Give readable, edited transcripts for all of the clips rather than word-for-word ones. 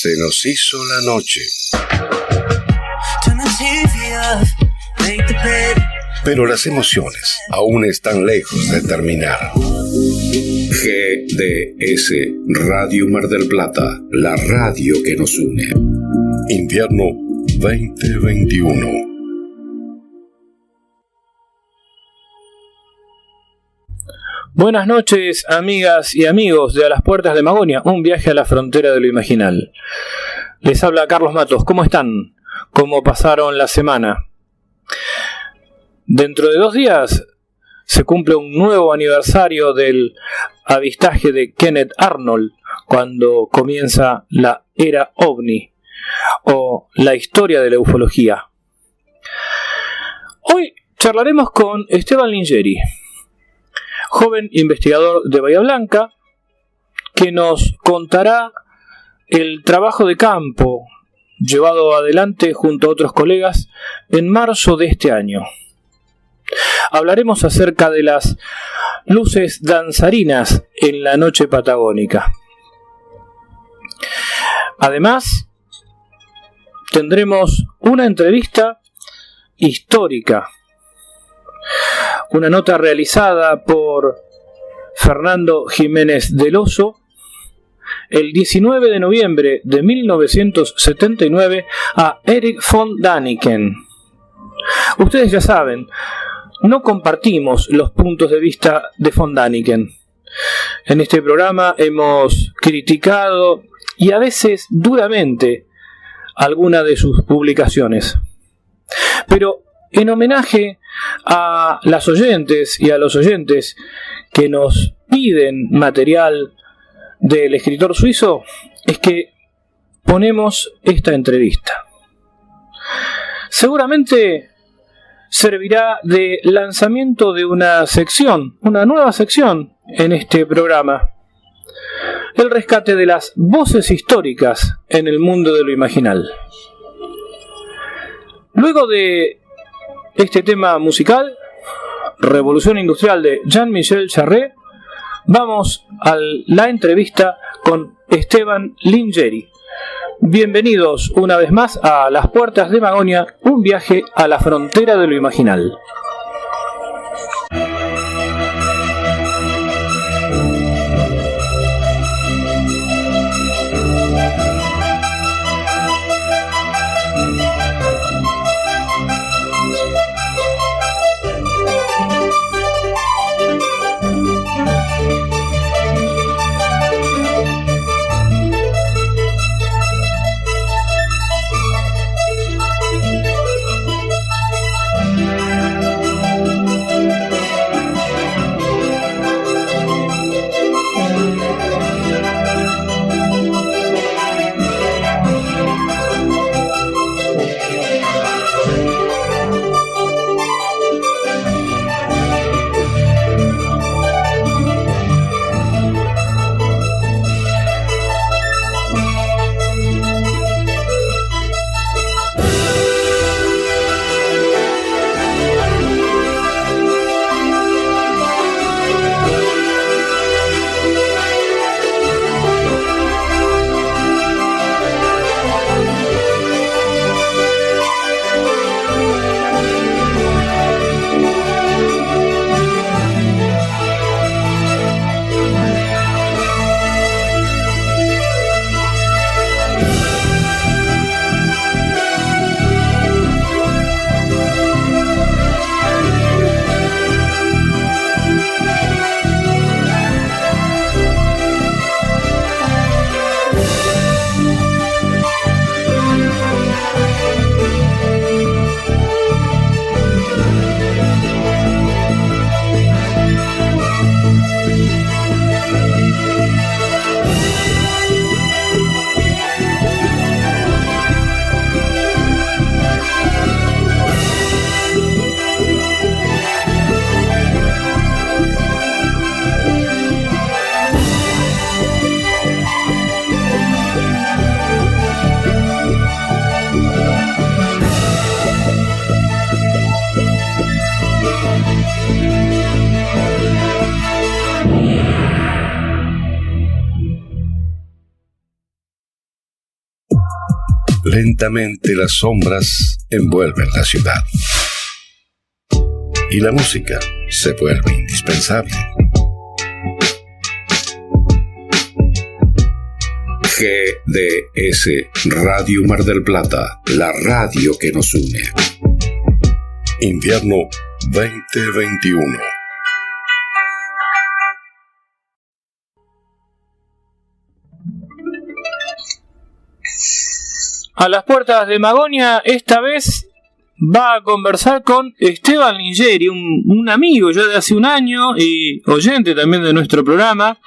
Se nos hizo la noche. Pero las emociones aún están lejos de terminar. GDS Radio Mar del Plata, la radio que nos une. Invierno 2021. Buenas noches, amigas y amigos de A las Puertas de Magonia, un viaje a la frontera de lo imaginal. Les habla Carlos Matos. ¿Cómo están? ¿Cómo pasaron la semana? Dentro de 2 días se cumple un nuevo aniversario del avistaje de Kenneth Arnold, cuando comienza la era OVNI, o la historia de la ufología. Hoy charlaremos con Esteban Lingeri, joven investigador de Bahía Blanca, que nos contará el trabajo de campo llevado adelante junto a otros colegas en marzo de este año. Hablaremos acerca de las luces danzarinas en la noche patagónica. Además, tendremos una entrevista histórica, una nota realizada por Fernando Jiménez del Oso el 19 de noviembre de 1979 a Erich von Däniken. Ustedes ya saben, no compartimos los puntos de vista de von Däniken. En este programa hemos criticado, y a veces duramente, algunas de sus publicaciones. Pero en homenaje a las oyentes y a los oyentes que nos piden material del escritor suizo, es que ponemos esta entrevista. Seguramente servirá de lanzamiento de una sección, una nueva sección en este programa: el rescate de las voces históricas en el mundo de lo imaginal. Luego de este tema musical, Revolución Industrial de Jean-Michel Jarre, vamos a la entrevista con Esteban Lingeri. Bienvenidos una vez más a Las Puertas de Magonia, un viaje a la frontera de lo imaginal. Lentamente las sombras envuelven la ciudad. Y la música se vuelve indispensable. GDS Radio Mar del Plata, la radio que nos une. Invierno 2021. A las puertas de Magonia, esta vez va a conversar con Esteban Lingeri, un amigo ya de hace un año y oyente también de nuestro programa,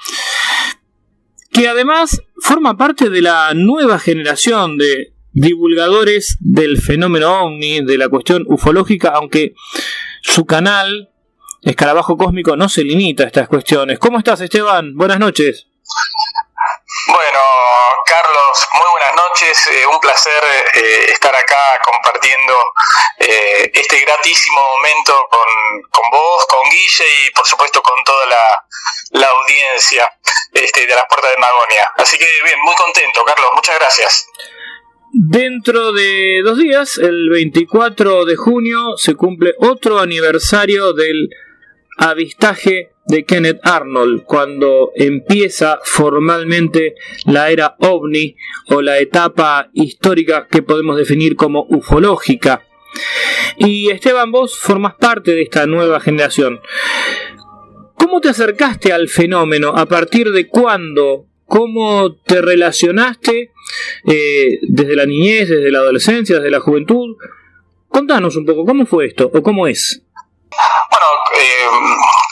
que además forma parte de la nueva generación de divulgadores del fenómeno ovni, de la cuestión ufológica, aunque su canal Escarabajo Cósmico no se limita a estas cuestiones. ¿Cómo estás, Esteban? Buenas noches. Bueno, Carlos, muy buenas noches, un placer estar acá compartiendo este gratísimo momento con vos, con Guille y por supuesto con toda la audiencia de las puertas de Magonia. Así que bien, muy contento, Carlos, muchas gracias. Dentro de 2 días, el 24 de junio, se cumple otro aniversario del avistaje de Kenneth Arnold, cuando empieza formalmente la era ovni o la etapa histórica que podemos definir como ufológica. Y Esteban, vos formás parte de esta nueva generación. ¿Cómo te acercaste al fenómeno? ¿A partir de cuándo? ¿Cómo te relacionaste desde la niñez, desde la adolescencia, desde la juventud? Contanos un poco, ¿cómo fue esto o cómo es? Bueno,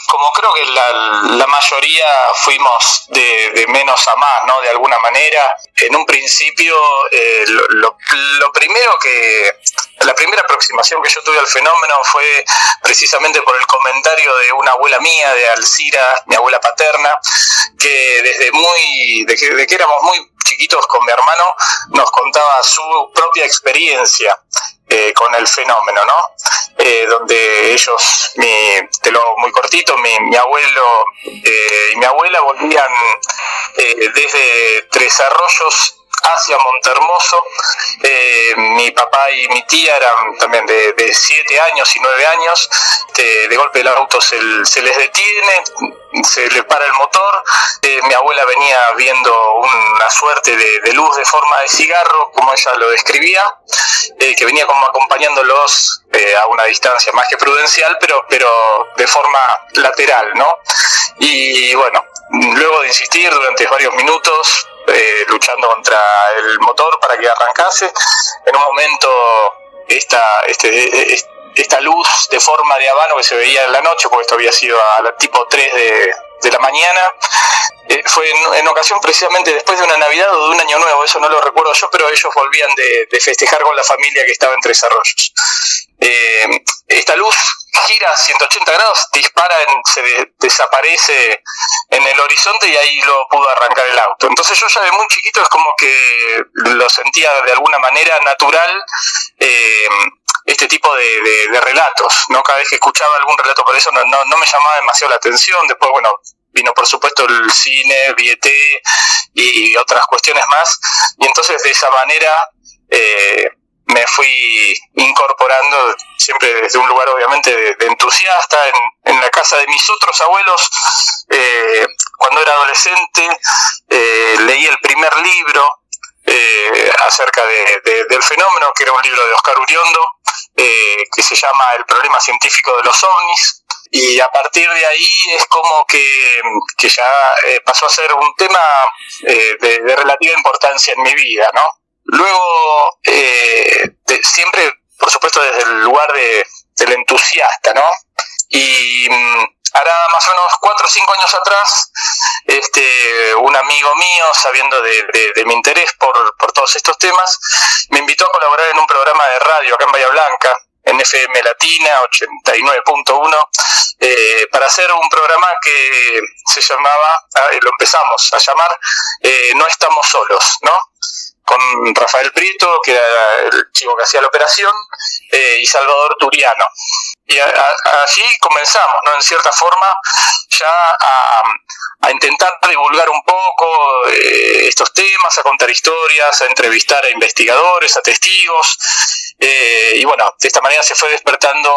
como creo que la mayoría fuimos de menos a más, ¿no? De alguna manera. En un principio, lo primero la primera aproximación que yo tuve al fenómeno fue precisamente por el comentario de una abuela mía, de Alcira, mi abuela paterna, que desde que éramos muy chiquitos con mi hermano, nos contaba su propia experiencia con el fenómeno, ¿no? Donde ellos, te lo hago muy cortito, mi abuelo y mi abuela volvían desde Tres Arroyos hacia Montehermoso. Mi papá y mi tía eran también de 7 años y 9 años. De golpe el auto se les detiene, se les para el motor. Mi abuela venía viendo una suerte de luz de forma de cigarro, como ella lo describía, que venía como acompañándolos a una distancia más que prudencial, pero de forma lateral, ¿no? Y bueno, luego de insistir durante varios minutos, luchando contra el motor para que arrancase, en un momento esta luz de forma de habano que se veía en la noche, porque esto había sido a la tipo 3 de la mañana, fue en ocasión precisamente después de una Navidad o de un Año Nuevo, eso no lo recuerdo yo, pero ellos volvían de festejar con la familia que estaba en Tres Arroyos. Esta luz gira a 180 grados, dispara, desaparece en el horizonte y ahí lo pudo arrancar el auto. Entonces yo ya de muy chiquito es como que lo sentía de alguna manera natural, este tipo de relatos, ¿no? Cada vez que escuchaba algún relato por eso no me llamaba demasiado la atención. Después, bueno, vino por supuesto el cine, VT y otras cuestiones más, y entonces de esa manera me fui incorporando siempre desde un lugar obviamente de entusiasta. En la casa de mis otros abuelos, cuando era adolescente, leí el primer libro acerca del fenómeno, que era un libro de Oscar Uriondo, que se llama El problema científico de los ovnis, y a partir de ahí es como que ya pasó a ser un tema de relativa importancia en mi vida, ¿no? Luego, siempre, por supuesto, desde el lugar del entusiasta, ¿no? Y hará más o menos 4 o 5 años atrás, un amigo mío, sabiendo de mi interés por todos estos temas, me invitó a colaborar en un programa de radio acá en Bahía Blanca, en FM Latina 89.1, para hacer un programa que se llamaba, lo empezamos a llamar No Estamos Solos, ¿no? con Rafael Prieto, que era el chico que hacía la operación, y Salvador Turiano. Y así comenzamos, ¿no? En cierta forma, ya a intentar divulgar un poco estos temas, a contar historias, a entrevistar a investigadores, a testigos, y bueno, de esta manera se fue despertando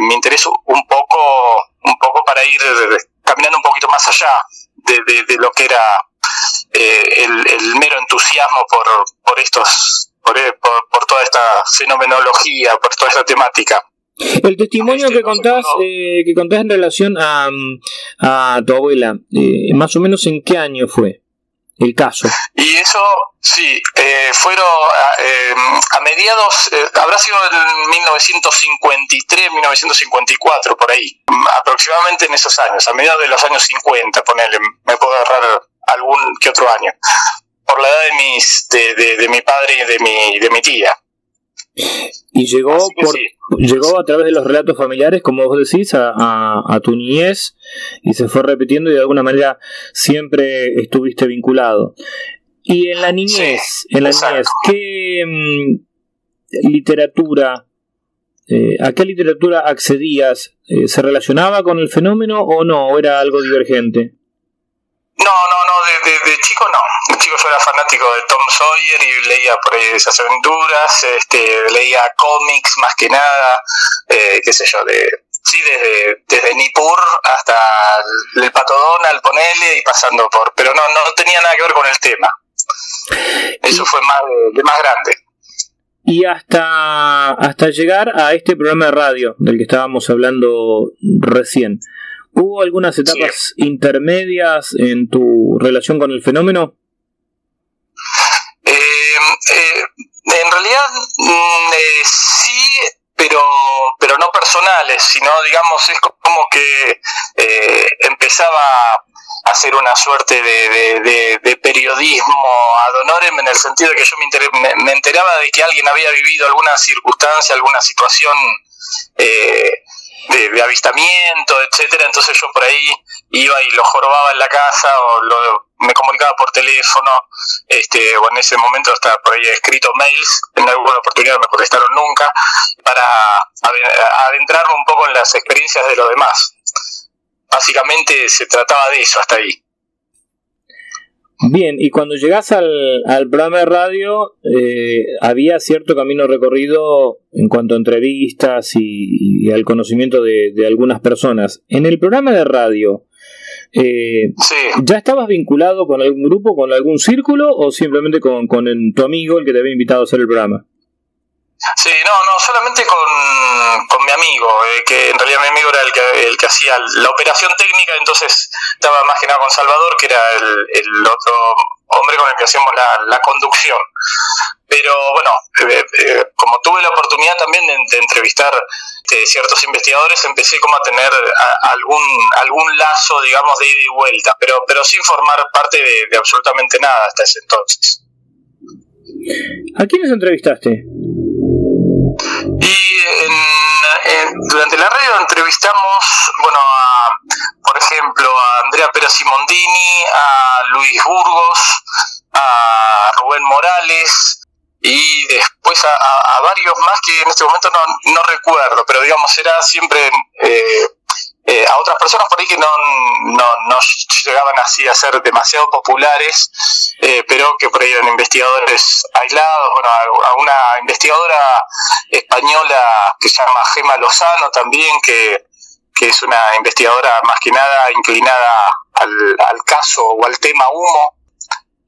mi interés un poco para ir caminando un poquito más allá de lo que era el mero entusiasmo por toda esta fenomenología, por toda esta temática. El testimonio que contás en relación a tu abuela, más o menos ¿en qué año fue el caso? Y eso, sí, fueron a mediados, habrá sido en 1953, 1954, por ahí, aproximadamente en esos años, a mediados de los años 50, ponele, me puedo agarrar algún que otro año, por la edad de mi padre y de mi tía. Y llegó a través de los relatos familiares, como vos decís, a tu niñez, y se fue repitiendo y de alguna manera siempre estuviste vinculado. Y en la niñez, ¿qué literatura, a qué literatura accedías? ¿Se relacionaba con el fenómeno o no? ¿O era algo divergente? No, de chico no. De chico yo era fanático de Tom Sawyer y leía por ahí esas aventuras, leía cómics más que nada, qué sé yo, desde Nippur hasta el Pato Donald, ponele, y pasando por... Pero no tenía nada que ver con el tema. Eso fue de más grande. Y hasta llegar a este programa de radio del que estábamos hablando recién, ¿hubo algunas etapas intermedias en tu relación con el fenómeno? En realidad sí, pero no personales, sino digamos es como que empezaba a hacer una suerte de periodismo ad honorem, en el sentido de que yo me enteraba de que alguien había vivido alguna circunstancia, alguna situación de avistamiento, etcétera. Entonces yo por ahí iba y lo jorobaba en la casa o me comunicaba por teléfono, o en ese momento hasta por ahí escrito mails, en alguna oportunidad no me contestaron nunca, para adentrarme un poco en las experiencias de los demás. Básicamente se trataba de eso hasta ahí. Bien, y cuando llegás al programa de radio, había cierto camino recorrido en cuanto a entrevistas y al conocimiento de algunas personas. En el programa de radio, sí. ¿Ya estabas vinculado con algún grupo, con algún círculo, o simplemente con tu amigo, el que te había invitado a hacer el programa? Sí, no, solamente con mi amigo, que en realidad mi amigo era el que hacía la operación técnica, entonces estaba más que nada con Salvador, que era el otro hombre con el que hacíamos la conducción. Pero bueno, como tuve la oportunidad también de entrevistar ciertos investigadores, empecé como a tener algún lazo, digamos, de ida y vuelta, pero sin formar parte de absolutamente nada hasta ese entonces. ¿A quiénes entrevistaste? Y durante la radio entrevistamos, por ejemplo, a Andrea Pera Simondini, a Luis Burgos, a Rubén Morales y después a varios más que en este momento no recuerdo, pero digamos era siempre a otras personas por ahí que no llegaban así a ser demasiado populares, pero que por ahí eran investigadores aislados. A una investigadora española que se llama Gema Lozano también, que es una investigadora más que nada inclinada al caso o al tema humo.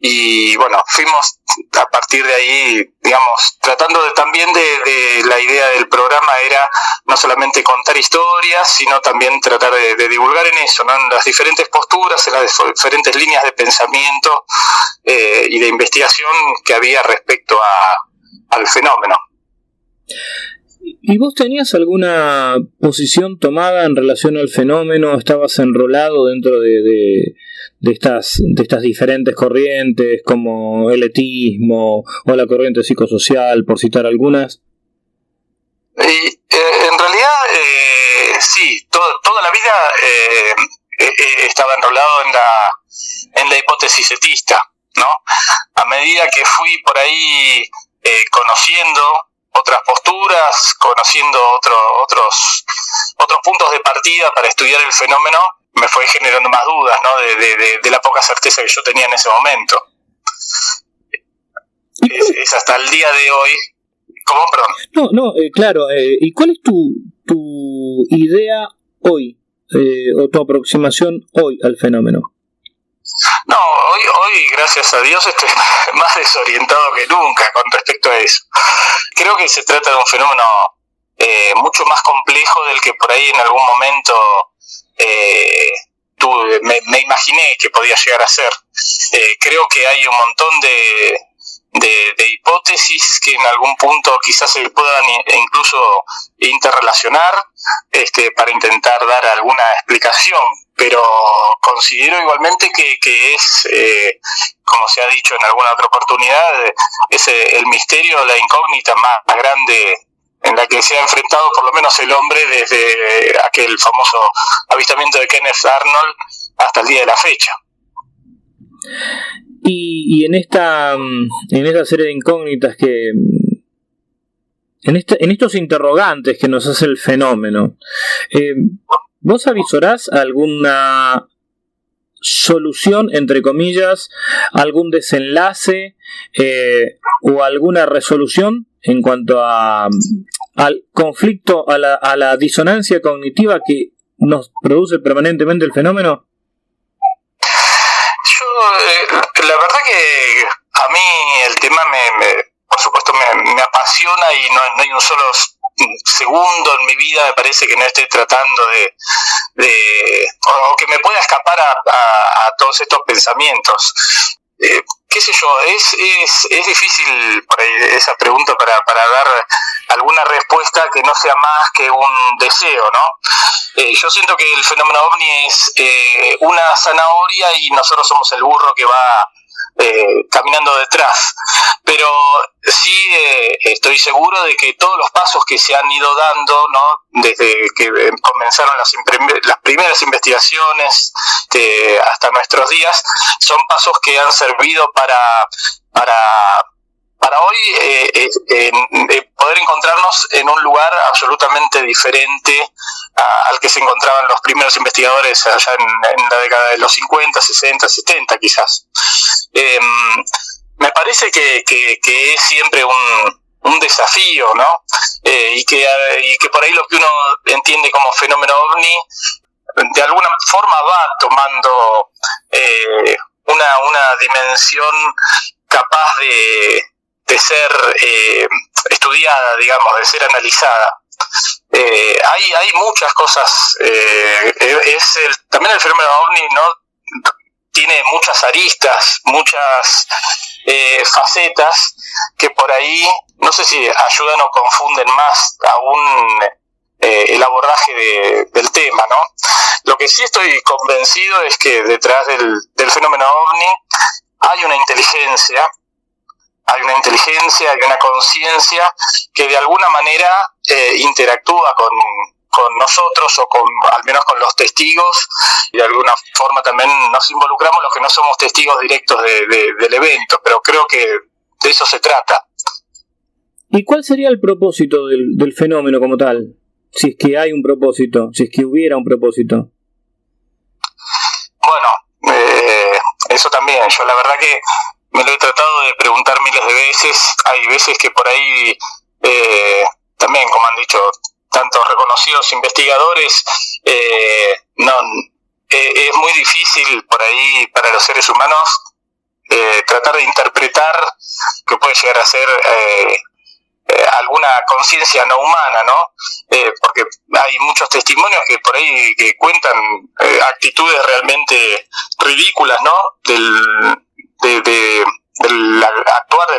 Y bueno, fuimos a partir de ahí, digamos, tratando también de la idea del programa era no solamente contar historias, sino también tratar de divulgar en eso, ¿no? En las diferentes posturas, en las diferentes líneas de pensamiento y de investigación que había respecto al fenómeno. ¿Y vos tenías alguna posición tomada en relación al fenómeno? ¿Estabas enrolado dentro de estas diferentes corrientes, como el etismo o la corriente psicosocial, por citar algunas? En realidad, sí, toda la vida estaba enrolado en la hipótesis etista, ¿no? A medida que fui por ahí conociendo otras posturas, conociendo otros puntos de partida para estudiar el fenómeno, me fue generando más dudas, ¿no? de la poca certeza que yo tenía en ese momento. Es hasta el día de hoy. ¿Cómo? Perdón. Claro. ¿Y cuál es tu idea hoy, o tu aproximación hoy al fenómeno? No, hoy gracias a Dios estoy más desorientado que nunca con respecto a eso. Creo que se trata de un fenómeno mucho más complejo del que por ahí en algún momento me imaginé que podía llegar a ser. Creo que hay un montón de hipótesis que en algún punto quizás se puedan incluso interrelacionar para intentar dar alguna explicación, pero considero igualmente que es, como se ha dicho en alguna otra oportunidad, es el misterio, la incógnita más grande en la que se ha enfrentado por lo menos el hombre desde aquel famoso avistamiento de Kenneth Arnold hasta el día de la fecha. Y en esta serie de incógnitas en estos interrogantes que nos hace el fenómeno, ¿vos avisorás alguna solución, entre comillas, algún desenlace o alguna resolución en cuanto al conflicto, a la disonancia cognitiva que nos produce permanentemente el fenómeno? La verdad que a mí el tema por supuesto me apasiona y no hay un solo segundo en mi vida me parece que no esté tratando o que me pueda escapar a todos estos pensamientos. Qué sé yo, es difícil por ahí esa pregunta para dar alguna respuesta que no sea más que un deseo, ¿no? Yo siento que el fenómeno ovni es una zanahoria y nosotros somos el burro que va caminando detrás, pero sí estoy seguro de que todos los pasos que se han ido dando, ¿no? Desde que comenzaron las primeras investigaciones hasta nuestros días, son pasos que han servido para hoy poder encontrarnos en un lugar absolutamente diferente al que se encontraban los primeros investigadores allá en la década de los 50, 60, 70 quizás. Me parece que es siempre un desafío, ¿no? Y que por ahí lo que uno entiende como fenómeno ovni de alguna forma va tomando una dimensión capaz de ser estudiada, digamos, de ser analizada. Hay muchas cosas. También el fenómeno ovni, ¿no? Tiene muchas aristas, muchas facetas que por ahí no sé si ayudan o confunden más aún el abordaje del tema, ¿no? Lo que sí estoy convencido es que detrás del fenómeno ovni hay una inteligencia, hay una conciencia que de alguna manera interactúa con nosotros o al menos con los testigos, y de alguna forma también nos involucramos los que no somos testigos directos del evento, pero creo que de eso se trata. ¿Y cuál sería el propósito del fenómeno como tal? Si es que hay un propósito, si es que hubiera un propósito. Bueno, eso también, yo la verdad que me lo he tratado de preguntar miles de veces. Hay veces que por ahí también, como han dicho tantos reconocidos investigadores, es muy difícil por ahí para los seres humanos tratar de interpretar que puede llegar a ser alguna conciencia no humana, ¿no? Porque hay muchos testimonios que por ahí que cuentan actitudes realmente ridículas, ¿no? Del actuar,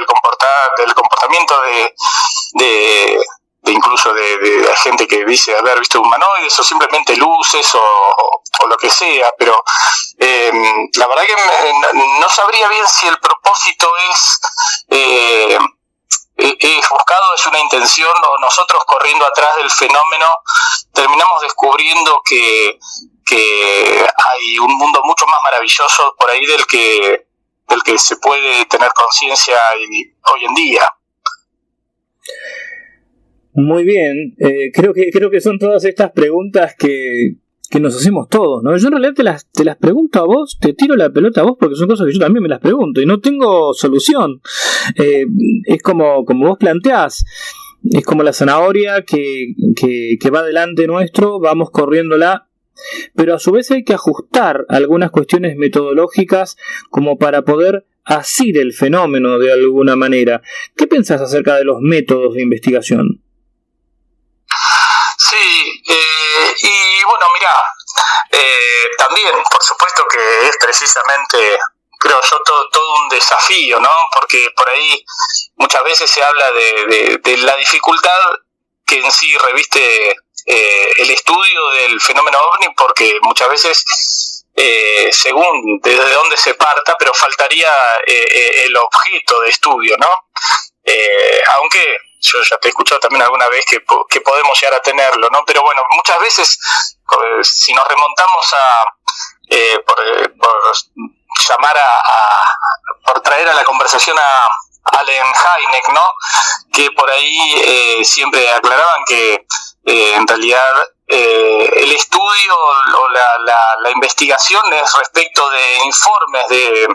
del comportamiento de incluso de gente que dice haber visto humanoides o simplemente luces o lo que sea, pero la verdad que no sabría bien si el propósito es buscado, es una intención, o nosotros corriendo atrás del fenómeno terminamos descubriendo que hay un mundo mucho más maravilloso por ahí del que del que se puede tener conciencia hoy en día. Muy bien, creo que son todas estas preguntas que nos hacemos todos, ¿no? Yo en realidad te las pregunto a vos, te tiro la pelota a vos porque son cosas que yo también me las pregunto y no tengo solución. Es como vos planteás, es como la zanahoria que va delante nuestro, vamos corriéndola, pero a su vez hay que ajustar algunas cuestiones metodológicas como para poder asir el fenómeno de alguna manera. ¿Qué pensás acerca de los métodos de investigación? Sí, y bueno, mirá, también por supuesto que es precisamente, creo yo, todo un desafío, ¿no? Porque por ahí muchas veces se habla de la dificultad que en sí reviste el estudio del fenómeno OVNI, porque muchas veces, según desde dónde se parta, pero faltaría el objeto de estudio, ¿no? Aunque yo ya te he escuchado también alguna vez que podemos llegar a tenerlo, ¿no? Pero bueno, muchas veces, si nos remontamos por llamar por traer a la conversación a Allen Hynek, ¿no? Que por ahí siempre aclaraban que en realidad el estudio o la investigación es respecto de informes de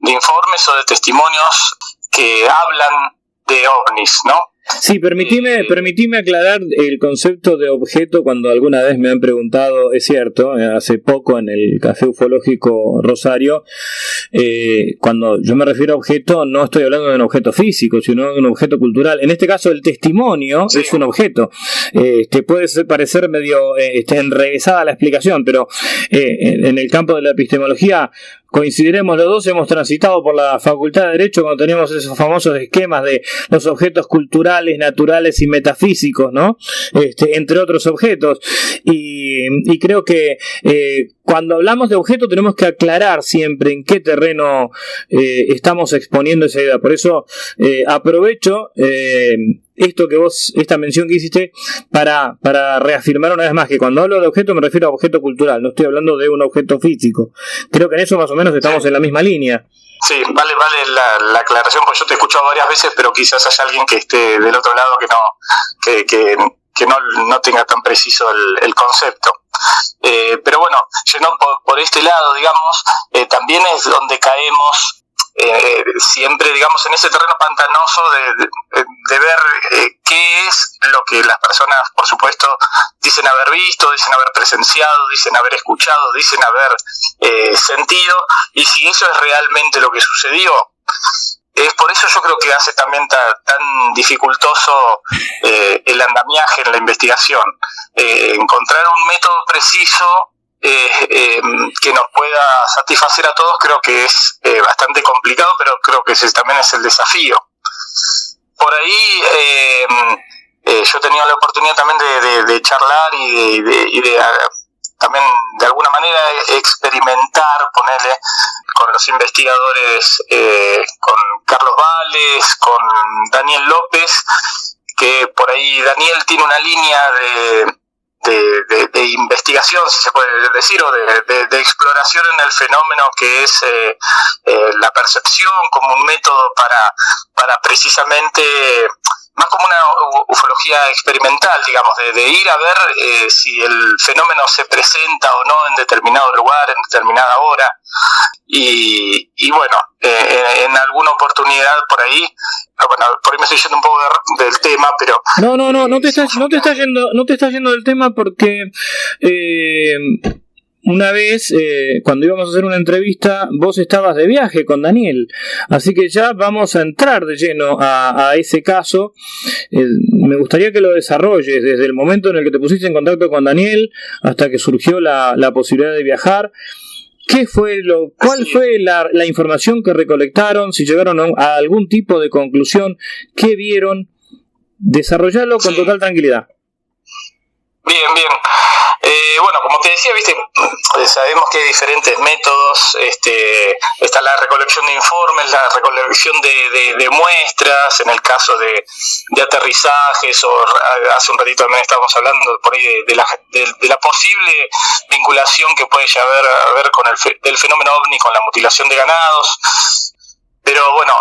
informes o de testimonios que hablan de ovnis, ¿no? Sí, permitime aclarar el concepto de objeto cuando alguna vez me han preguntado, es cierto, hace poco en el Café Ufológico Rosario, cuando yo me refiero a objeto no estoy hablando de un objeto físico, sino de un objeto cultural. En este caso el testimonio es un objeto. Te puede parecer medio enrevesada la explicación, pero en el campo de la epistemología coincidiremos los dos, hemos transitado por la Facultad de Derecho cuando teníamos esos famosos esquemas de los objetos culturales, naturales y metafísicos, ¿no? Entre otros objetos. Y creo que cuando hablamos de objeto tenemos que aclarar siempre en qué terreno estamos exponiendo esa idea. Por eso aprovecho esta mención que hiciste para reafirmar una vez más que cuando hablo de objeto me refiero a objeto cultural, no estoy hablando de un objeto físico. Creo que en eso más o menos estamos en la misma línea. Sí, vale la aclaración, porque yo te he escuchado varias veces, pero quizás haya alguien que esté del otro lado que no tenga tan preciso el concepto. Pero bueno, yendo por este lado, digamos, también es donde caemos siempre, digamos, en ese terreno pantanoso de ver qué es lo que las personas, por supuesto, dicen haber visto, dicen haber presenciado, dicen haber escuchado, dicen haber sentido, y si eso es realmente lo que sucedió. Es por eso yo creo que hace también tan dificultoso el andamiaje en la investigación. Encontrar un método preciso que nos pueda satisfacer a todos creo que es bastante complicado, pero creo que ese también es el desafío. Por ahí yo he tenido la oportunidad también de charlar y de también de alguna manera experimentar, ponerle con los investigadores, con Carlos Vales, con Daniel López, que por ahí Daniel tiene una línea de investigación, si se puede decir, o de exploración en el fenómeno, que es la percepción como un método para precisamente, más como una ufología experimental, digamos, de ir a ver si el fenómeno se presenta o no en determinado lugar, en determinada hora. Y bueno, en alguna oportunidad por ahí, bueno, por ahí me estoy yendo un poco del tema, pero no te estás yendo del tema, porque una vez cuando íbamos a hacer una entrevista vos estabas de viaje con Daniel, así que ya vamos a entrar de lleno a ese caso. Me gustaría que lo desarrolles desde el momento en el que te pusiste en contacto con Daniel hasta que surgió la posibilidad de viajar. ¿Cuál fue la información que recolectaron? Si llegaron a algún tipo de conclusión, ¿qué vieron? Desarrollalo con total tranquilidad. Bien. Bueno, como te decía, viste, sabemos que hay diferentes métodos. Está la recolección de informes, la recolección de muestras, en el caso de aterrizajes, o hace un ratito también estábamos hablando por ahí de la posible vinculación que puede haber con del fenómeno ovni con la mutilación de ganados. Pero bueno,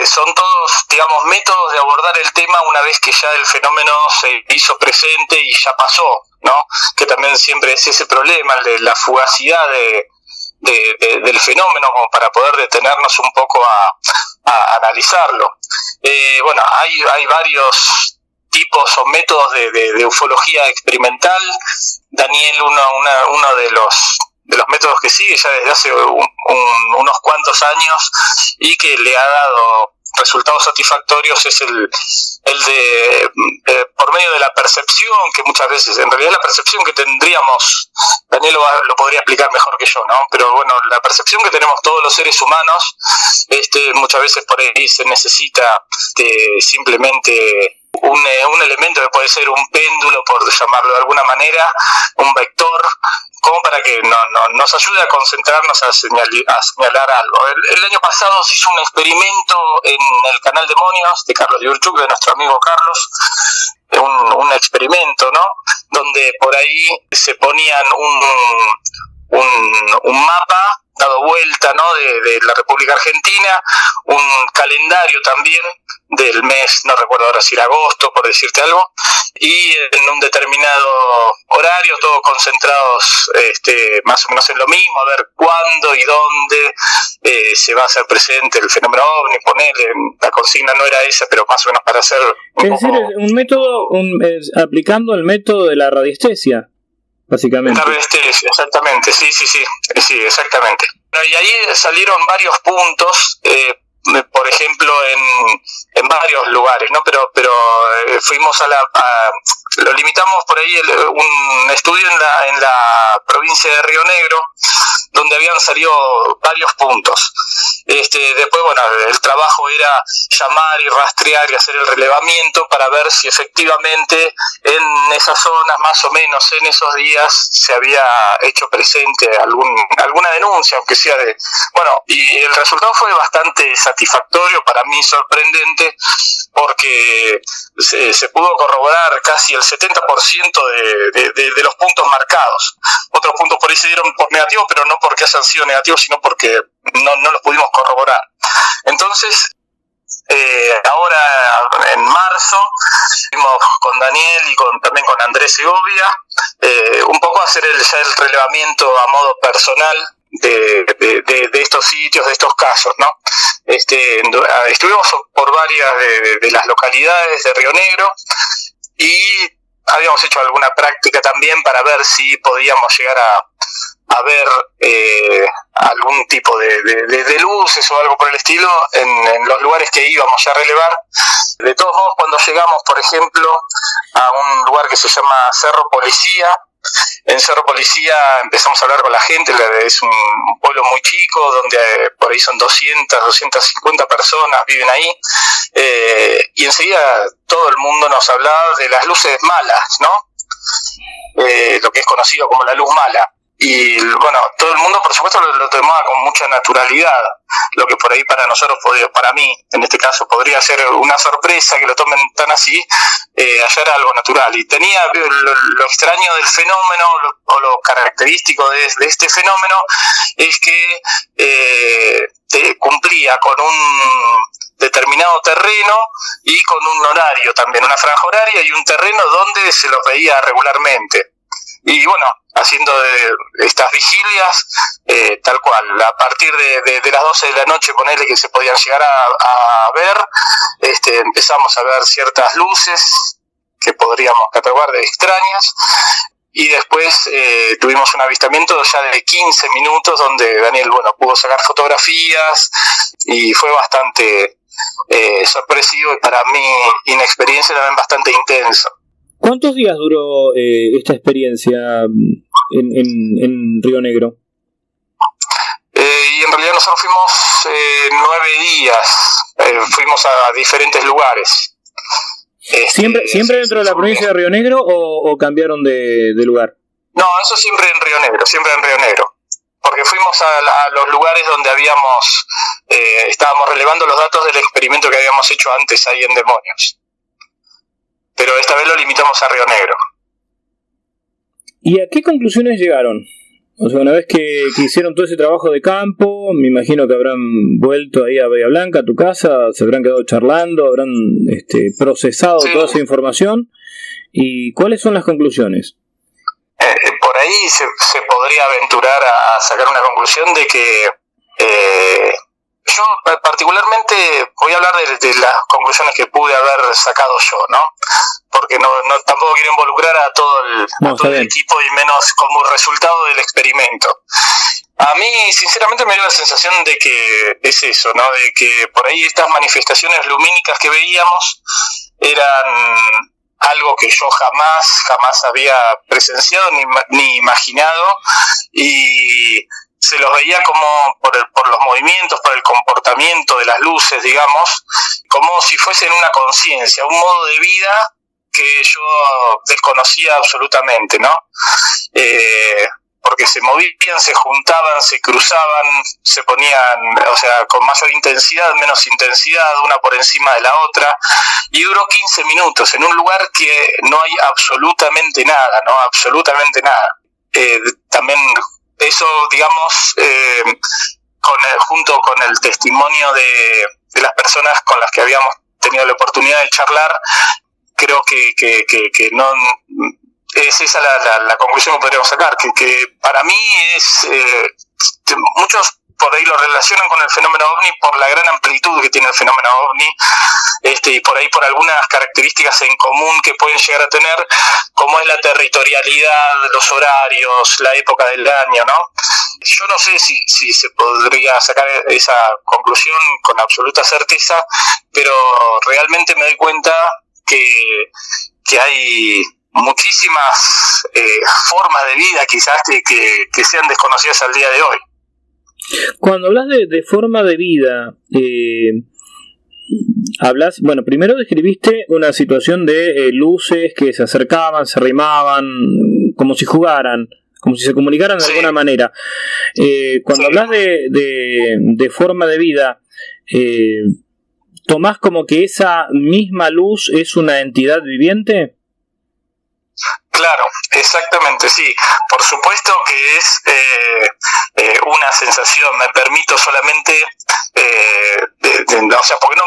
son todos, digamos, métodos de abordar el tema una vez que ya el fenómeno se hizo presente y ya pasó, ¿no? Que también siempre es ese problema, el de la fugacidad del fenómeno, como para poder detenernos un poco a analizarlo. Bueno, hay varios tipos o métodos de ufología experimental. Daniel, uno de los métodos que sigue ya desde hace unos cuantos años y que le ha dado resultados satisfactorios es el de por medio de la percepción, que muchas veces, en realidad la percepción que tendríamos, Daniel lo podría explicar mejor que yo, ¿no? Pero bueno, la percepción que tenemos todos los seres humanos, muchas veces por ahí se necesita simplemente un elemento que puede ser un péndulo, por llamarlo de alguna manera, un vector, como para que nos ayude a concentrarnos a señalar algo. El año pasado se hizo un experimento en el canal Demonios de Carlos Yurchuk, de nuestro amigo Carlos, un experimento, ¿no? Donde por ahí se ponían un mapa dado vuelta, ¿no? de la República Argentina, un calendario también del mes, no recuerdo ahora si era agosto, por decirte algo, y en un determinado horario, todos concentrados más o menos en lo mismo, a ver cuándo y dónde se va a hacer presente el fenómeno ovni. Ponele, la consigna no era esa, pero más o menos para hacer es decir, un método, aplicando el método de la radiestesia, básicamente. La radiestesia, exactamente, sí, exactamente. Y ahí salieron varios puntos, por ejemplo, en varios lugares, ¿no? Pero fuimos lo limitamos por ahí un estudio en la provincia de Río Negro, donde habían salido varios puntos. Después, bueno, el trabajo era llamar y rastrear y hacer el relevamiento para ver si efectivamente en esas zonas, más o menos en esos días, se había hecho presente alguna denuncia, aunque sea bueno, y el resultado fue bastante satisfactorio, para mí sorprendente, porque se pudo corroborar casi el 70% de los puntos marcados. Otros puntos por ahí se dieron por negativos, pero no porque hayan sido negativos, sino porque no los pudimos corroborar. Entonces, ahora en marzo fuimos con Daniel y también con Andrés Segovia un poco a hacer el relevamiento a modo personal de estos sitios, de estos casos, ¿no? Estuvimos por varias de las localidades de Río Negro y habíamos hecho alguna práctica también para ver si podíamos llegar a ver algún tipo de luces o algo por el estilo en los lugares que íbamos a relevar. De todos modos, cuando llegamos, por ejemplo, a un lugar que se llama Cerro Policía, en Cerro Policía empezamos a hablar con la gente. Es un pueblo muy chico donde por ahí son 250 personas viven ahí, y enseguida todo el mundo nos hablaba de las luces malas, ¿no? Lo que es conocido como la luz mala. Y bueno, todo el mundo por supuesto lo tomaba con mucha naturalidad, lo que por ahí para nosotros, para mí en este caso, podría ser una sorpresa que lo tomen tan así. Allá era algo natural, y tenía lo extraño del fenómeno, o lo característico de este fenómeno, es que cumplía con un determinado terreno y con un horario también, una franja horaria y un terreno donde se los veía regularmente. Y bueno, haciendo estas vigilias, tal cual, a partir de las 12 de la noche, ponele que se podían llegar a ver, empezamos a ver ciertas luces que podríamos catalogar de extrañas, y después tuvimos un avistamiento ya de 15 minutos donde Daniel, bueno, pudo sacar fotografías y fue bastante sorpresivo, y para mi inexperiencia también bastante intenso. ¿Cuántos días duró esta experiencia en Río Negro? Y en realidad nosotros fuimos 9 días, fuimos a diferentes lugares. ¿Siempre dentro de la provincia de Río Negro o cambiaron de lugar? No, eso siempre en Río Negro. Porque fuimos a los lugares donde estábamos relevando los datos del experimento que habíamos hecho antes ahí en Demonios. Pero esta vez lo limitamos a Río Negro. ¿Y a qué conclusiones llegaron? O sea, una vez que hicieron todo ese trabajo de campo, me imagino que habrán vuelto ahí a Bahía Blanca, a tu casa, se habrán quedado charlando, habrán procesado toda esa información. ¿Y cuáles son las conclusiones? Por ahí se podría aventurar a sacar una conclusión de que yo particularmente voy a hablar de las conclusiones que pude haber sacado yo, ¿no? Porque no tampoco quiero involucrar a todo el equipo y menos como resultado del experimento. A mí, sinceramente, me dio la sensación de que es eso, ¿no? De que por ahí estas manifestaciones lumínicas que veíamos eran algo que yo jamás había presenciado ni imaginado, y se los veía como por los movimientos, por el comportamiento de las luces, digamos, como si fuesen una conciencia, un modo de vida que yo desconocía absolutamente, ¿no? Porque se movían, se juntaban, se cruzaban, se ponían, o sea, con mayor intensidad, menos intensidad, una por encima de la otra, y duró 15 minutos en un lugar que no hay absolutamente nada, ¿no? Absolutamente nada. También eso, digamos, junto con el testimonio de las personas con las que habíamos tenido la oportunidad de charlar, creo que no es esa la conclusión que podríamos sacar, que para mí es muchos por ahí lo relacionan con el fenómeno OVNI por la gran amplitud que tiene el fenómeno OVNI, y por ahí por algunas características en común que pueden llegar a tener, como es la territorialidad, los horarios, la época del año, ¿no? Yo no sé si se podría sacar esa conclusión con absoluta certeza, pero realmente me doy cuenta que hay muchísimas formas de vida quizás que sean desconocidas al día de hoy. Cuando hablas de forma de vida, hablas, bueno, primero describiste una situación de luces que se acercaban, se arrimaban, como si jugaran, como si se comunicaran de alguna manera. Cuando hablas de forma de vida, ¿tomás como que esa misma luz es una entidad viviente? Claro, exactamente, sí. Por supuesto que es una sensación. Me permito solamente, o sea, porque no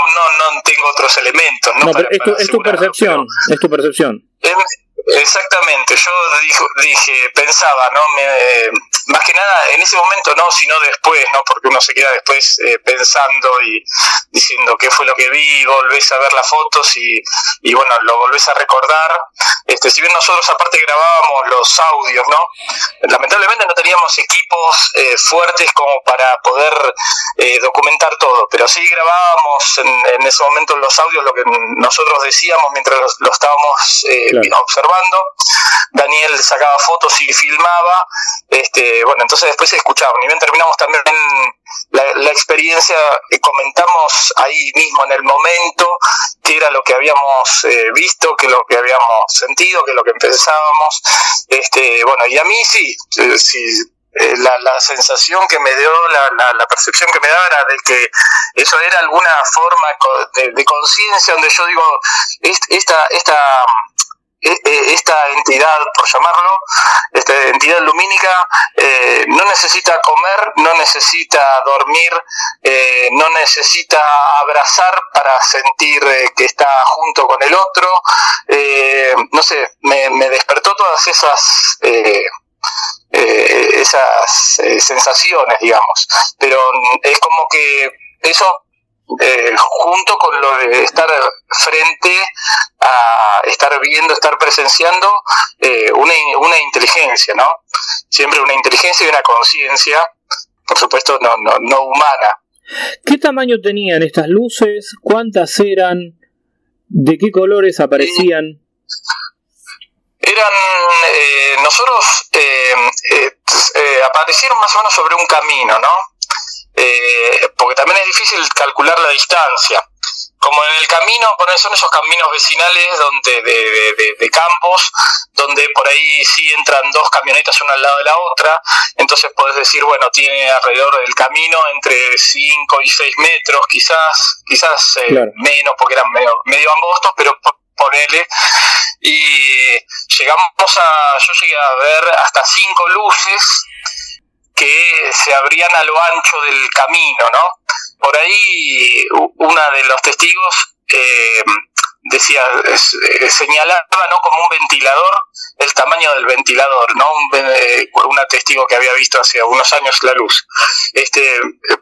tengo otros elementos, ¿no? Pero es tu percepción, es tu percepción. Exactamente, yo dije, pensaba, ¿no? Más que nada en ese momento no, sino después, ¿no? Porque uno se queda después pensando y diciendo qué fue lo que vi, volvés a ver las fotos y bueno, lo volvés a recordar. Si bien nosotros aparte grabábamos los audios, ¿no? Lamentablemente no teníamos equipos fuertes como para poder documentar todo, pero sí grabábamos en ese momento los audios, lo que nosotros decíamos mientras lo estábamos observando. Daniel sacaba fotos y filmaba, bueno, entonces después se escuchaban, y bien terminamos también la experiencia, comentamos ahí mismo en el momento qué era lo que habíamos visto, qué es lo que habíamos sentido, qué es lo que pensábamos, bueno, y a mí sí, la sensación que me dio, la percepción que me daba era de que eso era alguna forma de conciencia donde yo digo, esta entidad, por llamarlo, esta entidad lumínica, no necesita comer, no necesita dormir, no necesita abrazar para sentir que está junto con el otro, no sé, me despertó todas esas sensaciones, digamos, pero es como que eso junto con lo de estar frente a estar viendo, estar presenciando una inteligencia, ¿no? Siempre una inteligencia y una conciencia, por supuesto no humana. ¿Qué tamaño tenían estas luces? ¿Cuántas eran? ¿De qué colores aparecían? Nosotros aparecieron más o menos sobre un camino, ¿no? Porque también es difícil calcular la distancia, como en el camino, son esos caminos vecinales donde de campos, donde por ahí sí entran dos camionetas una al lado de la otra, entonces podés decir, bueno, tiene alrededor del camino entre 5 y 6 metros, quizás claro, menos, porque eran medio angostos, pero ponele, y yo llegué a ver hasta 5 luces que se abrían a lo ancho del camino, ¿no? Por ahí una de los testigos decía, señalaba, ¿no?, como un ventilador, el tamaño del ventilador, ¿no? Una testigo que había visto hace unos años la luz.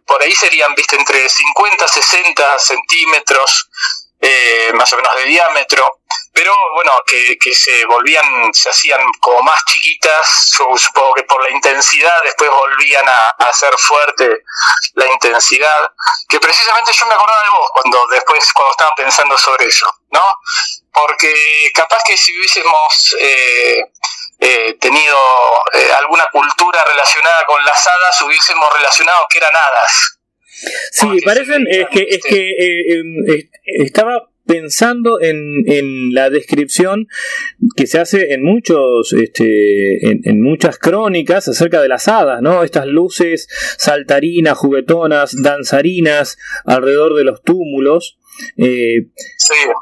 Por ahí serían, entre 50 y 60 centímetros más o menos de diámetro, pero bueno, que se hacían como más chiquitas. Yo supongo que por la intensidad después volvían a hacer fuerte la intensidad, que precisamente yo me acordaba de vos cuando estaba pensando sobre eso, ¿no? Porque capaz que si hubiésemos tenido alguna cultura relacionada con las hadas, hubiésemos relacionado que eran hadas. Sí, parecen, estaba pensando en la descripción que se hace en muchas crónicas acerca de las hadas, ¿no? Estas luces saltarinas, juguetonas, danzarinas alrededor de los túmulos, sí,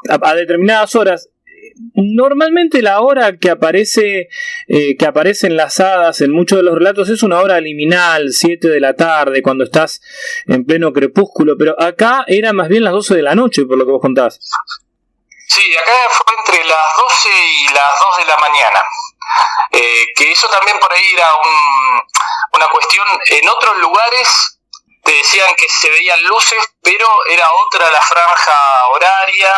a determinadas horas. Normalmente la hora que aparecen las hadas en muchos de los relatos es una hora liminal, 7 de la tarde, cuando estás en pleno crepúsculo, pero acá era más bien las 12 de la noche, por lo que vos contás. Sí, acá fue entre las 12 y las 2 de la mañana, que eso también por ahí era una cuestión. En otros lugares te decían que se veían luces, pero era otra la franja horaria.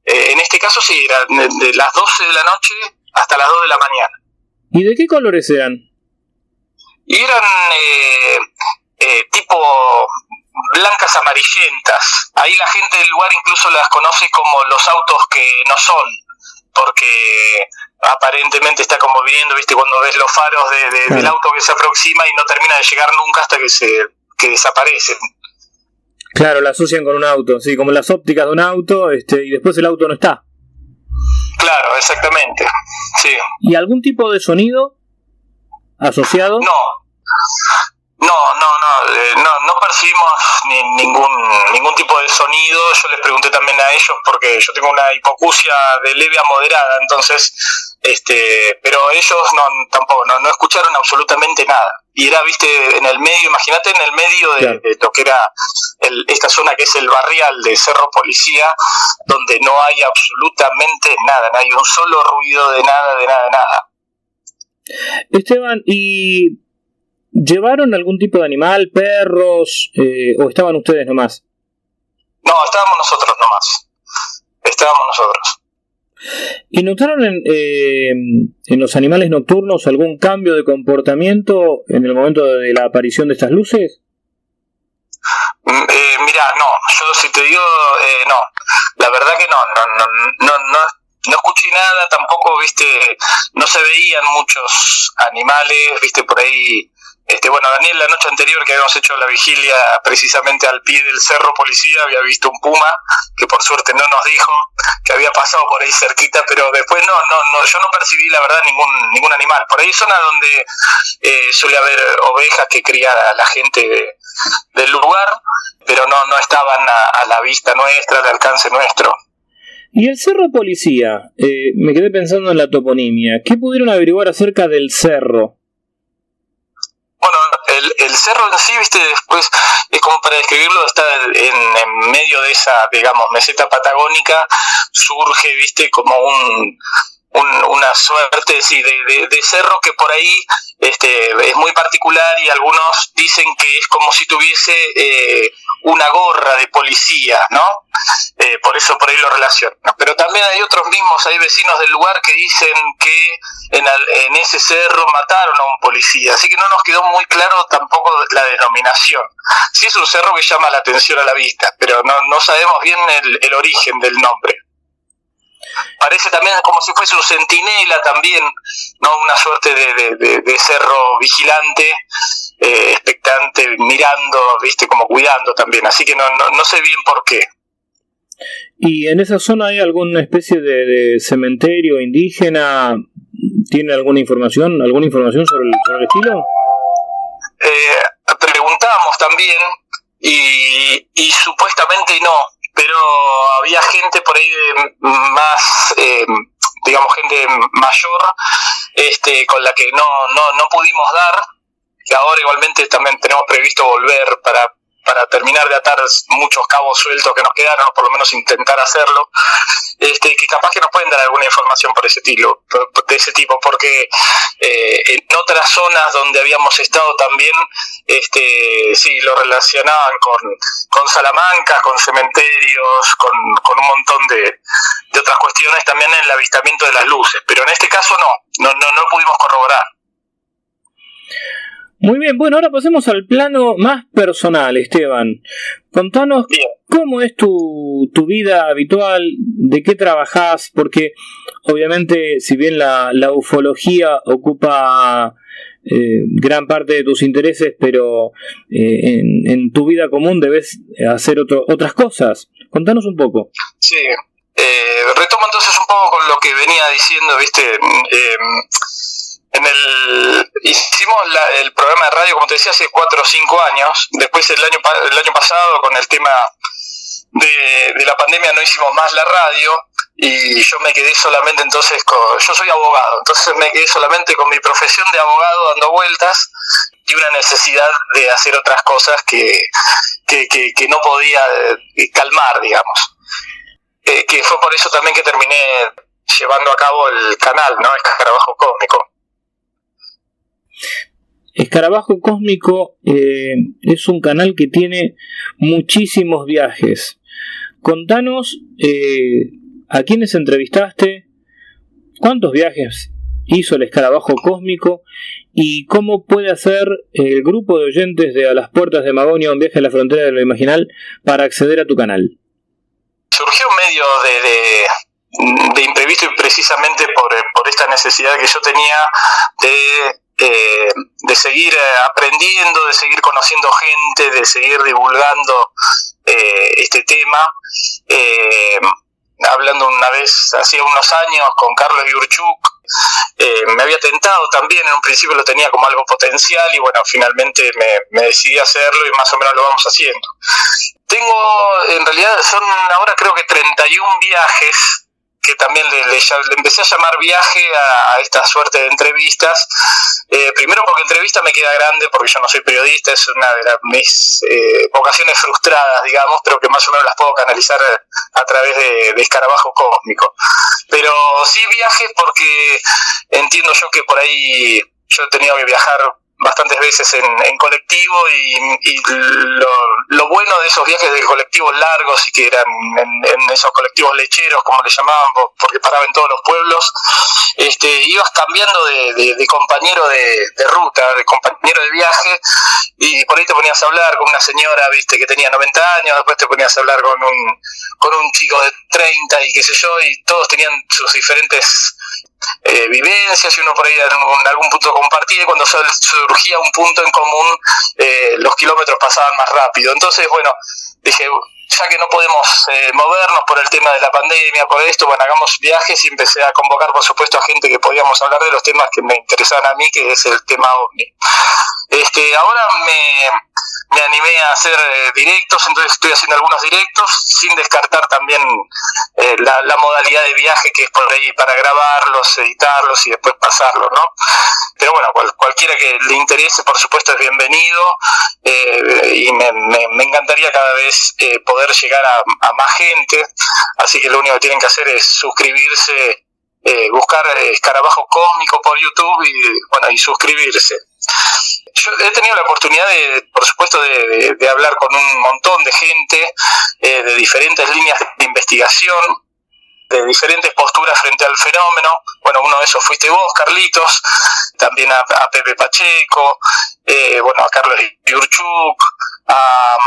En este caso sí, era de las 12 de la noche hasta las 2 de la mañana. ¿Y de qué colores eran? Y eran tipo blancas amarillentas. Ahí la gente del lugar incluso las conoce como los autos que no son, porque aparentemente está como viniendo, ¿viste? Cuando ves los faros del auto que se aproxima y no termina de llegar nunca hasta que desaparecen. Claro, la asocian con un auto, sí, como las ópticas de un auto, y después el auto no está. Claro, exactamente, sí. ¿Y algún tipo de sonido asociado? No percibimos ningún tipo de sonido. Yo les pregunté también a ellos porque yo tengo una hipoacusia de leve a moderada, entonces, pero ellos tampoco escucharon absolutamente nada. Y era, en el medio, imagínate en el medio de lo que era esta zona que es el barrial de Cerro Policía, donde no hay absolutamente nada, no hay un solo ruido de nada. Esteban, ¿y llevaron algún tipo de animal, perros, o estaban ustedes nomás? No, estábamos nosotros nomás. ¿Y notaron en los animales nocturnos algún cambio de comportamiento en el momento de la aparición de estas luces? Mirá, no, yo si te digo, no, la verdad que no escuché nada, tampoco, no se veían muchos animales, por ahí. Daniel la noche anterior que habíamos hecho la vigilia precisamente al pie del Cerro Policía había visto un puma, que por suerte no nos dijo que había pasado por ahí cerquita, pero después yo no percibí la verdad ningún animal. Por ahí es zona donde suele haber ovejas que cría la gente del lugar, pero no estaban a la vista nuestra, al alcance nuestro. Y el Cerro Policía, me quedé pensando en la toponimia. ¿Qué pudieron averiguar acerca del cerro? Bueno, el cerro en sí, después es como para describirlo, está en medio de esa, digamos, meseta patagónica, surge, como una suerte, sí, de cerro que por ahí es muy particular, y algunos dicen que es como si tuviese una gorra de policía, ¿no? Por eso por ahí lo relaciono. Pero también hay otros mismos, hay vecinos del lugar que dicen que en ese cerro mataron a un policía, así que no nos quedó muy claro tampoco la denominación. Sí es un cerro que llama la atención a la vista, pero no sabemos bien el origen del nombre. Parece también como si fuese un centinela también, no, una suerte de cerro vigilante, expectante, mirando, viste, como cuidando también, así que no sé bien por qué. ¿Y en esa zona hay alguna especie de cementerio indígena? ¿Tiene alguna información sobre el estilo? Preguntamos también y supuestamente no, pero había gente por ahí más, digamos, gente mayor, con la que no pudimos dar, que ahora igualmente también tenemos previsto volver para terminar de atar muchos cabos sueltos que nos quedaron, o por lo menos intentar hacerlo, que capaz que nos pueden dar alguna información de ese tipo, porque en otras zonas donde habíamos estado también, sí, lo relacionaban con salamancas, con cementerios, con un montón de otras cuestiones, también en el avistamiento de las luces, pero en este caso no pudimos corroborar. Muy bien, bueno, ahora pasemos al plano más personal, Esteban. Contanos cómo es tu vida habitual, de qué trabajás, porque obviamente si bien la ufología ocupa gran parte de tus intereses, pero en tu vida común debes hacer otras cosas. Contanos un poco. Sí, retomo entonces un poco con lo que venía diciendo, ¿viste? Hicimos el programa de radio, como te decía, hace 4 o 5 años. Después el año pasado, con el tema de la pandemia, no hicimos más la radio y yo me quedé solamente entonces yo soy abogado, entonces me quedé solamente con mi profesión de abogado dando vueltas y una necesidad de hacer otras cosas que no podía calmar, digamos. Que fue por eso también que terminé llevando a cabo el canal, ¿no? Escarabajo Cósmico. Escarabajo Cósmico es un canal que tiene muchísimos viajes. Contanos a quiénes entrevistaste, cuántos viajes hizo el Escarabajo Cósmico y cómo puede hacer el grupo de oyentes de A las Puertas de Magonia, un viaje a la frontera de lo imaginal, para acceder a tu canal. Surgió medio de imprevisto y precisamente por esta necesidad que yo tenía de seguir aprendiendo, de seguir conociendo gente, de seguir divulgando este tema. Hablando una vez, hacía unos años, con Carlos Yurchuk, me había tentado también, en un principio lo tenía como algo potencial y bueno, finalmente me decidí a hacerlo y más o menos lo vamos haciendo. En realidad son ahora creo que 31 viajes, que también le empecé a llamar viaje a esta suerte de entrevistas. Primero porque entrevista me queda grande, porque yo no soy periodista, es una de mis vocaciones frustradas, digamos, pero que más o menos las puedo canalizar a través de Escarabajo Cósmico. Pero sí viajes porque entiendo yo que por ahí yo he tenido que viajar bastantes veces en colectivo y lo bueno de esos viajes de colectivos largos y que eran en esos colectivos lecheros, como le llamaban, porque paraban en todos los pueblos, ibas cambiando de compañero de ruta, de compañero de viaje, y por ahí te ponías a hablar con una señora, viste, que tenía 90 años, después te ponías a hablar con un chico de 30 y qué sé yo, y todos tenían sus diferentes vivencias y uno por ahí en algún punto compartía, y cuando surgía un punto en común los kilómetros pasaban más rápido. Entonces, bueno, dije, ya que no podemos movernos por el tema de la pandemia, por esto, bueno, hagamos viajes, y empecé a convocar, por supuesto, a gente que podíamos hablar de los temas que me interesaban a mí, que es el tema OVNI. Ahora me animé a hacer directos, entonces estoy haciendo algunos directos, sin descartar también la modalidad de viaje, que es por ahí para grabarlos, editarlos y después pasarlos, ¿no? Pero bueno, cualquiera que le interese, por supuesto, es bienvenido, y me encantaría cada vez poder llegar a más gente, así que lo único que tienen que hacer es suscribirse, buscar Escarabajo Cósmico por YouTube y suscribirse. Yo he tenido la oportunidad por supuesto, de hablar con un montón de gente de diferentes líneas de investigación, de diferentes posturas frente al fenómeno. Bueno, uno de esos fuiste vos, Carlitos, también a Pepe Pacheco, a Carlos Yurchuk, a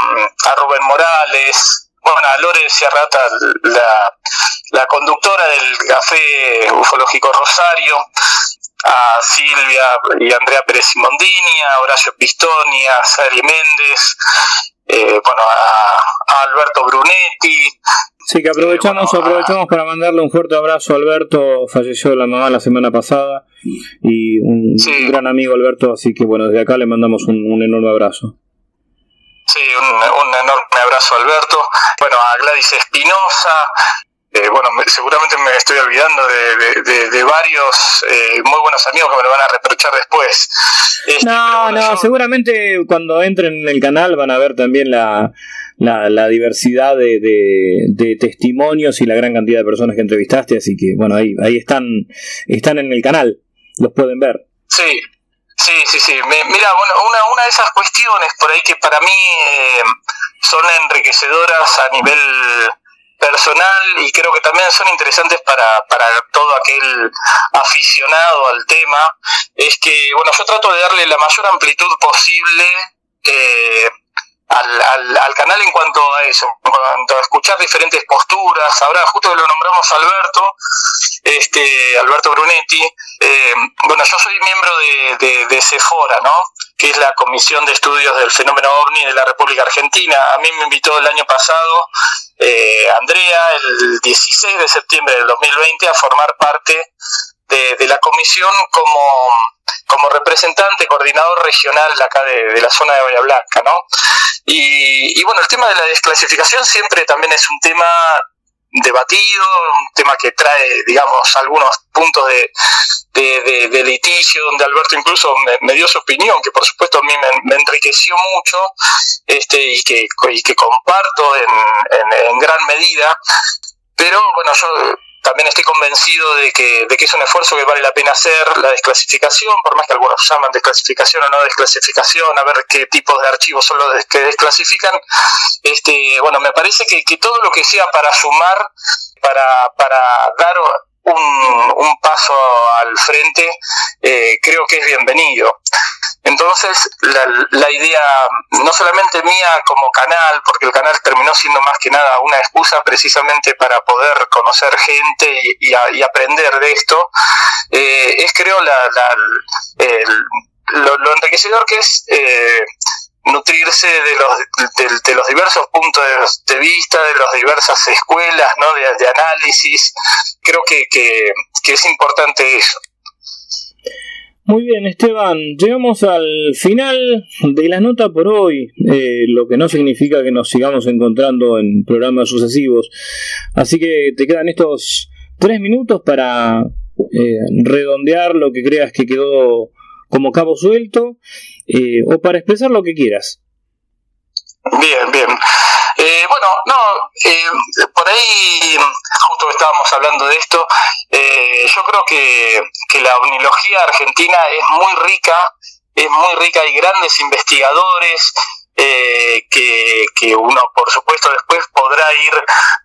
Rubén Morales, a Lore Ciarrata, la conductora del Café Ufológico Rosario. a Silvia y Andrea Pérez Simondini, a Horacio Pistoni, a Sari Méndez, a Alberto Brunetti. Sí, que aprovechamos para mandarle un fuerte abrazo a Alberto. Falleció la mamá la semana pasada y un gran amigo Alberto, así que bueno, desde acá le mandamos un enorme abrazo. Sí, un enorme abrazo a Alberto. Bueno, a Gladys Espinosa. Seguramente me estoy olvidando de varios muy buenos amigos que me lo van a reprochar después. Seguramente cuando entren en el canal van a ver también la diversidad de testimonios y la gran cantidad de personas que entrevistaste, así que bueno, ahí están en el canal, los pueden ver. Sí. Mira, una de esas cuestiones por ahí que para mí son enriquecedoras a nivel personal y creo que también son interesantes para todo aquel aficionado al tema, es que yo trato de darle la mayor amplitud posible al canal en cuanto a eso, en cuanto a escuchar diferentes posturas. Ahora justo que lo nombramos a Alberto Brunetti, yo soy miembro de CEFORA, ¿no?, que es la Comisión de Estudios del Fenómeno OVNI de la República Argentina. A mí me invitó el año pasado Andrea, el 16 de septiembre del 2020, a formar parte de la comisión como representante, coordinador regional acá de la zona de Bahía Blanca, ¿no? Y el tema de la desclasificación siempre también es un tema debatido, un tema que trae, digamos, algunos puntos de litigio, donde Alberto incluso me dio su opinión, que por supuesto a mí me enriqueció mucho, y que comparto en gran medida, pero yo también estoy convencido de que es un esfuerzo que vale la pena hacer, la desclasificación, por más que algunos llaman desclasificación o no desclasificación, a ver qué tipos de archivos son los que desclasifican. Me parece que todo lo que sea para sumar, para dar un paso al frente, creo que es bienvenido. Entonces, la idea, no solamente mía como canal, porque el canal terminó siendo más que nada una excusa precisamente para poder conocer gente y aprender de esto, es creo lo enriquecedor que es nutrirse de los diversos puntos de vista, de las diversas escuelas, ¿no?, de análisis. Creo que es importante eso. Muy bien, Esteban, llegamos al final de la nota por hoy, lo que no significa que nos sigamos encontrando en programas sucesivos, así que te quedan estos 3 minutos para redondear lo que creas que quedó como cabo suelto, o para expresar lo que quieras. Bien. Por ahí, justo que estábamos hablando de esto, yo creo que la ovnilogía argentina es muy rica, hay grandes investigadores que uno, por supuesto, después podrá ir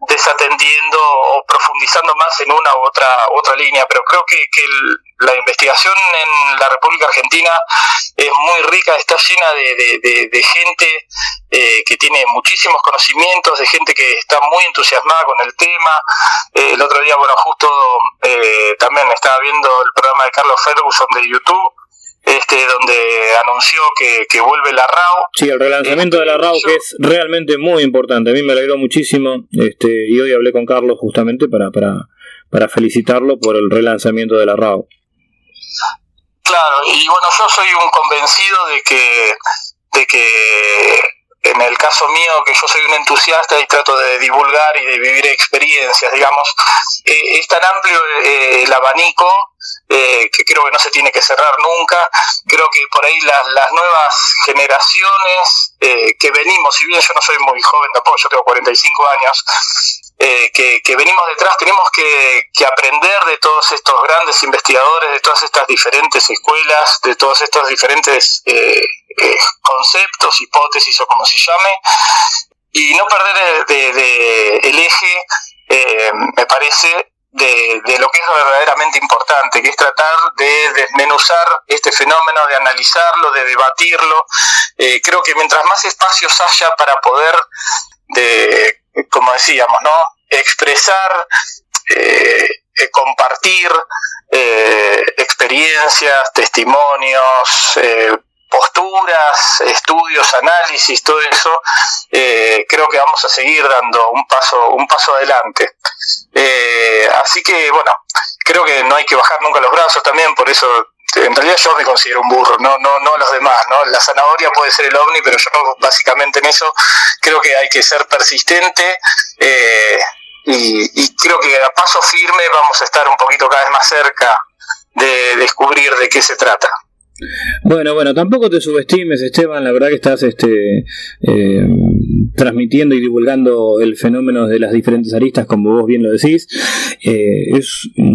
desatendiendo o profundizando más en una u otra línea, pero creo que la investigación en la República Argentina es muy rica, está llena de gente que tiene muchísimos conocimientos, de gente que está muy entusiasmada con el tema. El otro día, justo también estaba viendo el programa de Carlos Ferguson de YouTube, donde anunció que vuelve la RAU. Sí, el relanzamiento de la RAU, que es realmente muy importante. A mí me alegró muchísimo, y hoy hablé con Carlos justamente para felicitarlo por el relanzamiento de la RAU. Claro, y yo soy un convencido de que en el caso mío, que yo soy un entusiasta y trato de divulgar y de vivir experiencias, digamos, es tan amplio el abanico que creo que no se tiene que cerrar nunca. Creo que por ahí las nuevas generaciones que venimos, si bien yo no soy muy joven tampoco, yo tengo 45 años, que venimos detrás, tenemos que aprender de todos estos grandes investigadores, de todas estas diferentes escuelas, de todos estos diferentes conceptos, hipótesis o como se llame, y no perder el eje, me parece, de lo que es verdaderamente importante, que es tratar de desmenuzar este fenómeno, de analizarlo, de debatirlo. Creo que mientras más espacios haya para poder, como decíamos, ¿no?, expresar, compartir, experiencias, testimonios, posturas, estudios, análisis, todo eso, creo que vamos a seguir dando un paso adelante. Así que, bueno, creo que no hay que bajar nunca los brazos también, por eso, en realidad yo me considero un burro, no los demás, ¿no? La zanahoria puede ser el ovni, pero yo básicamente en eso creo que hay que ser persistente, y creo que a paso firme vamos a estar un poquito cada vez más cerca de descubrir de qué se trata. Bueno, tampoco te subestimes, Esteban, la verdad que estás transmitiendo y divulgando el fenómeno de las diferentes aristas, como vos bien lo decís.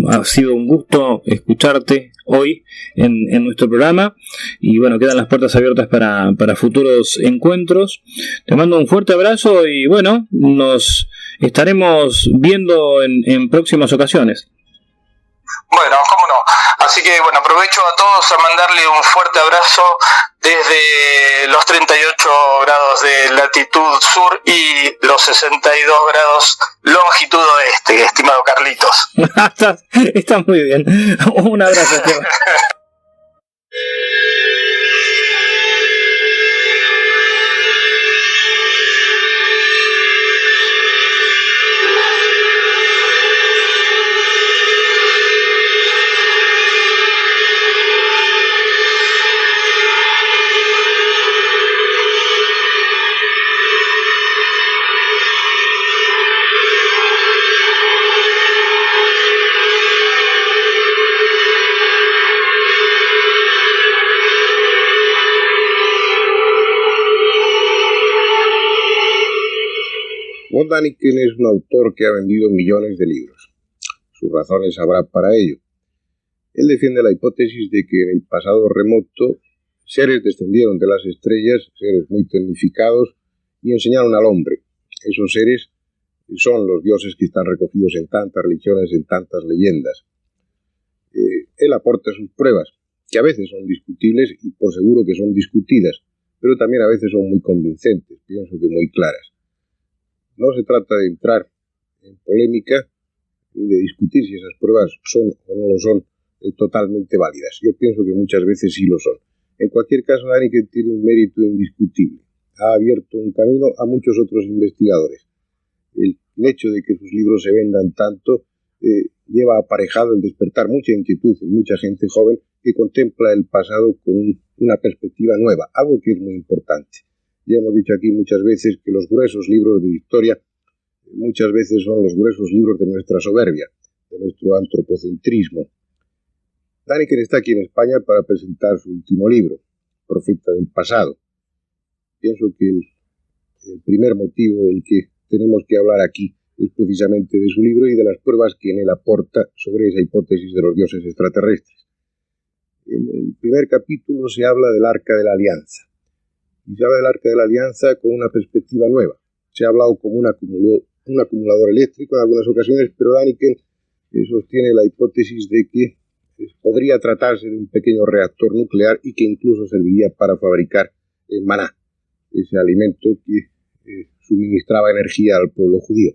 Ha sido un gusto escucharte hoy en nuestro programa, y bueno, quedan las puertas abiertas para futuros encuentros. Te mando un fuerte abrazo y bueno, nos estaremos viendo en próximas ocasiones. Bueno, cómo no. Así que bueno, aprovecho a todos a mandarle un fuerte abrazo desde los 38 grados de latitud sur y los 62 grados longitud oeste, estimado Carlitos. Está muy bien. Un abrazo, Esteban. Von Däniken es un autor que ha vendido millones de libros. Sus razones habrá para ello. Él defiende la hipótesis de que en el pasado remoto seres descendieron de las estrellas, seres muy tecnificados, y enseñaron al hombre. Esos seres son los dioses que están recogidos en tantas religiones, en tantas leyendas. Él aporta sus pruebas, que a veces son discutibles y por seguro que son discutidas, pero también a veces son muy convincentes, pienso que muy claras. No se trata de entrar en polémica ni de discutir si esas pruebas son o no lo son totalmente válidas. Yo pienso que muchas veces sí lo son. En cualquier caso, Däniken tiene un mérito indiscutible. Ha abierto un camino a muchos otros investigadores. El hecho de que sus libros se vendan tanto lleva aparejado el despertar mucha inquietud en mucha gente joven que contempla el pasado con una perspectiva nueva, algo que es muy importante. Ya hemos dicho aquí muchas veces que los gruesos libros de historia muchas veces son los gruesos libros de nuestra soberbia, de nuestro antropocentrismo. Däniken está aquí en España para presentar su último libro, Profeta del Pasado. Pienso que el primer motivo del que tenemos que hablar aquí es precisamente de su libro y de las pruebas que en él aporta sobre esa hipótesis de los dioses extraterrestres. En el primer capítulo se habla del Arca de la Alianza. Y se habla del Arca de la Alianza con una perspectiva nueva. Se ha hablado como un acumulador eléctrico en algunas ocasiones, pero Däniken sostiene la hipótesis de que podría tratarse de un pequeño reactor nuclear y que incluso serviría para fabricar maná, ese alimento que suministraba energía al pueblo judío.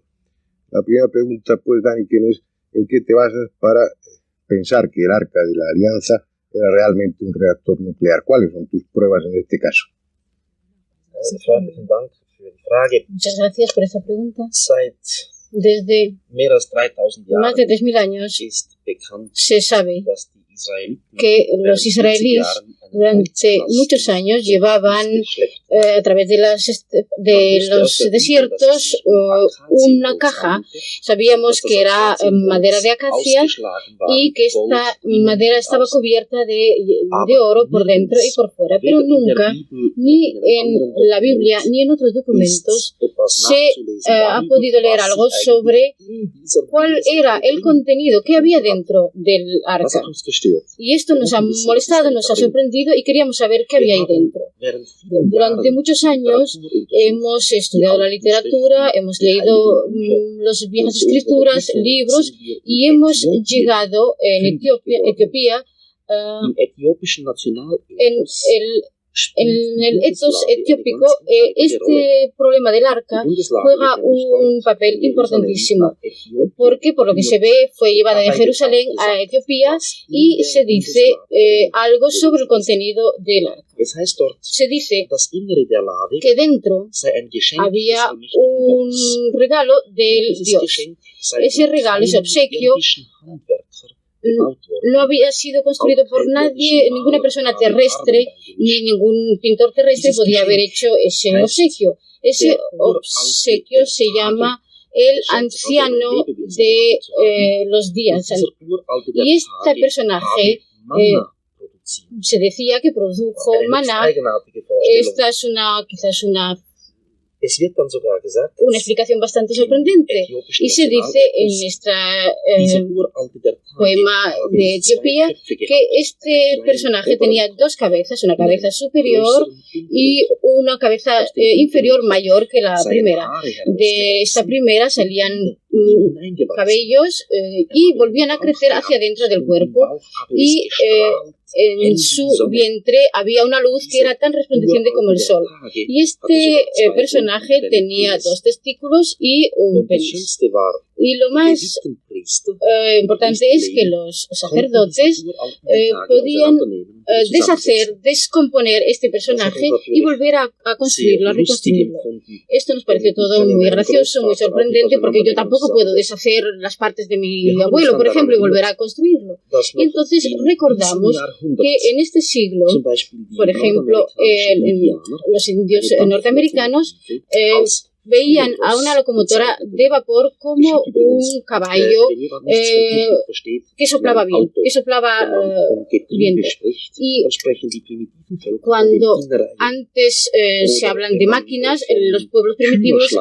La primera pregunta, pues, Däniken, es ¿en qué te basas para pensar que el Arca de la Alianza era realmente un reactor nuclear? ¿Cuáles son tus pruebas en este caso? Muchas gracias por esta pregunta. Desde más de 3.000 años se sabe que los israelíes durante muchos años llevaban a través de los desiertos una caja. Sabíamos que era madera de acacia y que esta madera estaba cubierta de oro por dentro y por fuera, pero nunca, ni en la Biblia ni en otros documentos, se ha podido leer algo sobre cuál era el contenido que había dentro del arca. Y esto nos ha molestado, nos ha sorprendido y queríamos saber qué había ahí dentro. Durante muchos años hemos estudiado la literatura, hemos leído las viejas escrituras, libros, y hemos llegado en Etiopía, en el En el ethos etiópico, este problema del arca juega un papel importantísimo, porque por lo que se ve fue llevada de Jerusalén a Etiopía y se dice algo sobre el contenido del arca. Se dice que dentro había un regalo del Dios. Ese regalo, ese obsequio, no había sido construido por nadie, ninguna persona terrestre, ni ningún pintor terrestre podía haber hecho ese obsequio. Ese obsequio se llama el anciano de los días. Y este personaje se decía que produjo maná. Esta es quizás una explicación bastante sorprendente. Y se dice en este poema de Etiopía que este personaje tenía dos cabezas, una cabeza superior y una cabeza inferior mayor que la primera. De esta primera salían cabellos y volvían a crecer hacia dentro del cuerpo, y en su vientre había una luz que era tan resplandeciente como el sol. Y este personaje tenía dos testículos y un penis. Y lo más importante es que los sacerdotes podían descomponer este personaje y volver a construirlo, a reconstruirlo. Esto nos pareció todo muy gracioso, muy sorprendente, porque yo tampoco puedo deshacer las partes de mi abuelo, por ejemplo, y volver a construirlo. Y entonces recordamos que en este siglo, por ejemplo, los indios norteamericanos veían a una locomotora de vapor como un caballo que soplaba viento. Y cuando antes se hablan de máquinas, los pueblos primitivos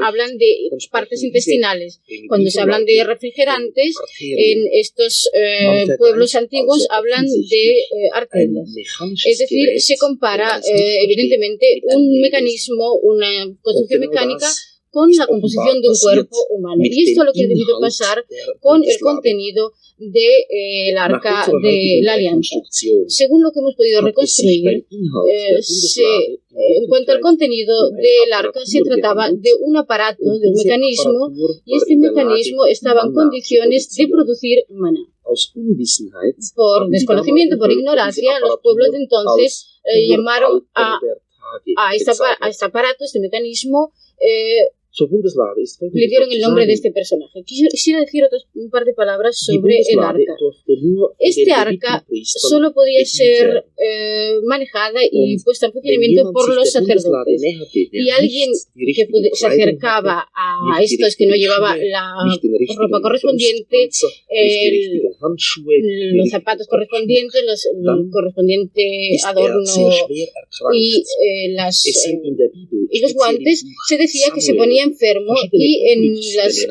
hablan de partes intestinales. Cuando se hablan de refrigerantes, en estos pueblos antiguos hablan de arterias. Es decir, se compara evidentemente un mecanismo, una construcción mecánica, con la composición de un cuerpo humano. Y esto es lo que ha debido pasar con el contenido del Arca de la Alianza. Según lo que hemos podido reconstruir, en cuanto al contenido del Arca, se trataba de un aparato, de un mecanismo, y este mecanismo estaba en condiciones de producir maná. Por desconocimiento, por ignorancia, los pueblos de entonces llamaron a este aparato, este mecanismo, le dieron el nombre de este personaje. Quisiera decir un par de palabras sobre el arca. Este arca solo podía ser manejada y puesta en funcionamiento por los sacerdotes. Y alguien que se acercaba a estos que no llevaba la ropa correspondiente, los zapatos correspondientes, el correspondiente adorno y los guantes, se decía que se ponía enfermo, y en las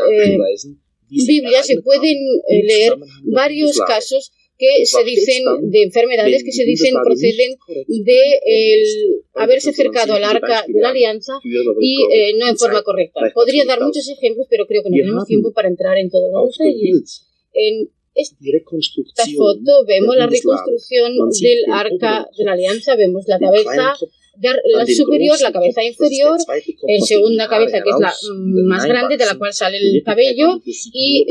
Biblias se pueden leer varios casos que se dicen de enfermedades que se dicen proceden de haberse acercado al Arca de la Alianza y no en forma correcta. Podría dar muchos ejemplos, pero creo que no tenemos tiempo para entrar en todos los detalles. En esta foto vemos la reconstrucción del Arca de la Alianza, vemos la cabeza la superior, la cabeza inferior, en segunda cabeza, que es la más grande, de la cual sale el cabello, y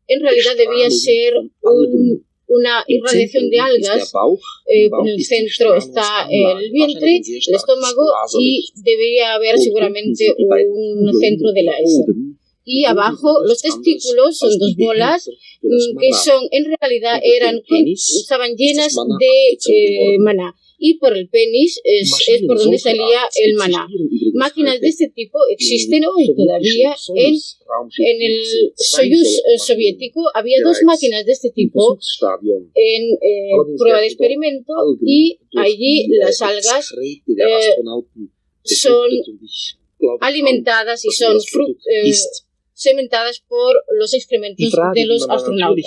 en realidad debía ser una irradiación de algas. En el centro está el vientre, el estómago, y debería haber seguramente un centro de la S. Y abajo los testículos son dos bolas que en realidad estaban llenas de maná. Y por el penis es por donde salía el maná. Máquinas de este tipo existen hoy todavía. En el Soyuz soviético había dos máquinas de este tipo en prueba de experimento, y allí las algas son alimentadas y son sementadas por los excrementos de los astronautas.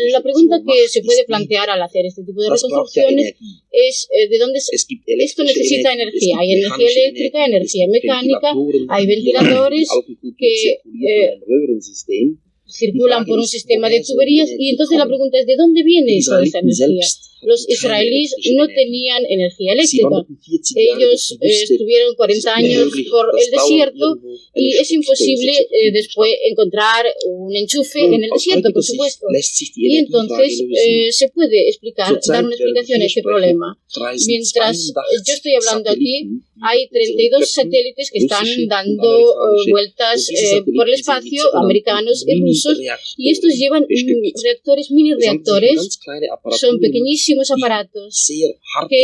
La pregunta que se puede plantear al hacer este tipo de reconstrucciones es ¿de dónde esto necesita energía? Hay energía eléctrica, energía mecánica, hay ventiladores que circulan por un sistema de tuberías, y entonces la pregunta es: ¿de dónde viene toda esa energía? Los israelíes no tenían energía eléctrica. Ellos estuvieron 40 años por el desierto y es imposible después encontrar un enchufe en el desierto, por supuesto. Y entonces se puede dar una explicación a este problema. Mientras yo estoy hablando aquí, hay 32 satélites que están dando vueltas por el espacio, americanos y rusos, y estos llevan reactores, mini reactores. Son pequeñísimos aparatos que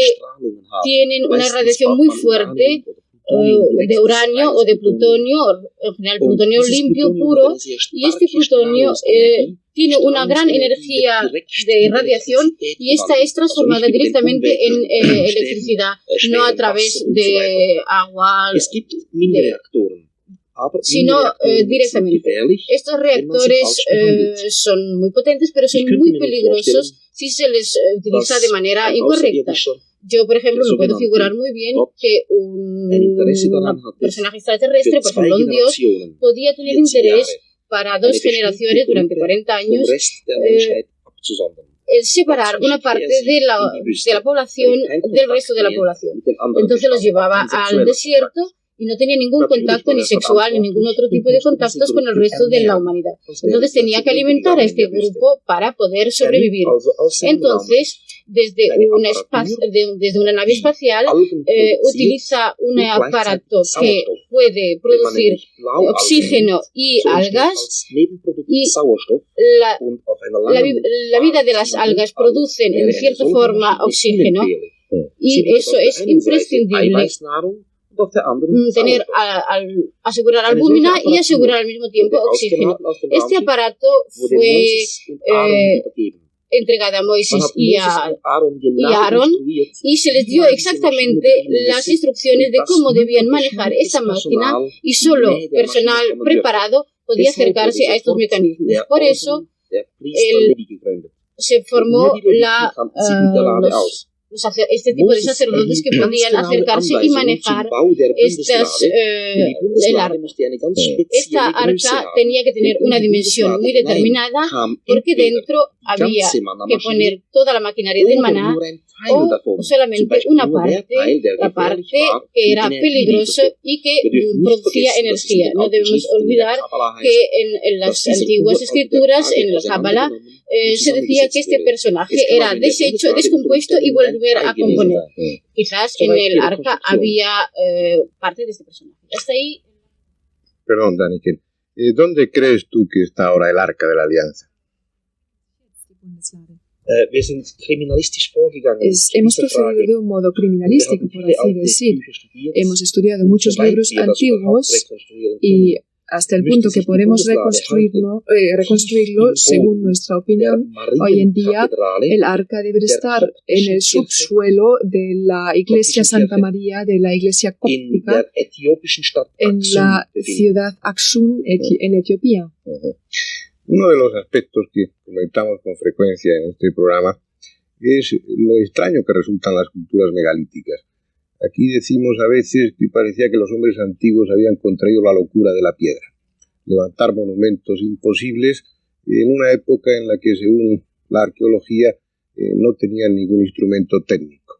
tienen una radiación muy fuerte de uranio o de plutonio, en general plutonio limpio, puro, y este plutonio tiene una gran energía de radiación y esta es transformada directamente en electricidad, no a través de agua, sino directamente. Estos reactores son muy potentes, pero son muy peligrosos si se les utiliza de manera incorrecta. Yo, por ejemplo, me puedo figurar muy bien que un personaje extraterrestre, por ejemplo un dios, podía tener interés para 2 generaciones durante 40 años el separar una parte de la población del resto de la población. Entonces los llevaba al desierto y no tenía ningún contacto ni sexual ni ningún otro tipo de contactos con el resto de la humanidad. Entonces tenía que alimentar a este grupo para poder sobrevivir. Entonces, desde una nave espacial utiliza un aparato que puede producir oxígeno y algas, y la vida de las algas producen en cierta forma oxígeno, y eso es imprescindible. Asegurar albúmina y asegurar al mismo tiempo oxígeno. Este aparato fue entregado a Moisés y a Aarón, y se les dio exactamente las instrucciones de cómo debían manejar esa máquina, y solo personal preparado podía acercarse a estos mecanismos. Por eso se formó este tipo de sacerdotes que podían acercarse y manejar el arca. Esta arca tenía que tener una dimensión muy determinada, porque dentro había que poner toda la maquinaria del maná, o solamente una parte, la parte que era peligrosa y que producía energía. No debemos olvidar que en las antiguas escrituras, en la Cábala, se decía que este personaje era deshecho, descompuesto y volver a componer. Quizás en el arca había parte de este personaje. Hasta ahí. Perdón, Daniken. ¿Dónde crees tú que está ahora el arca de la alianza? Hemos procedido de un modo criminalístico, por así decir. Hemos estudiado muchos libros antiguos y hasta el punto que podemos reconstruirlo según nuestra opinión. Hoy en día el arca debe estar en el subsuelo de la iglesia Santa María, de la iglesia cóptica, en la ciudad Aksum, en Etiopía. Uno de los aspectos que comentamos con frecuencia en este programa es lo extraño que resultan las culturas megalíticas. Aquí decimos a veces que parecía que los hombres antiguos habían contraído la locura de la piedra. Levantar monumentos imposibles en una época en la que, según la arqueología, no tenían ningún instrumento técnico.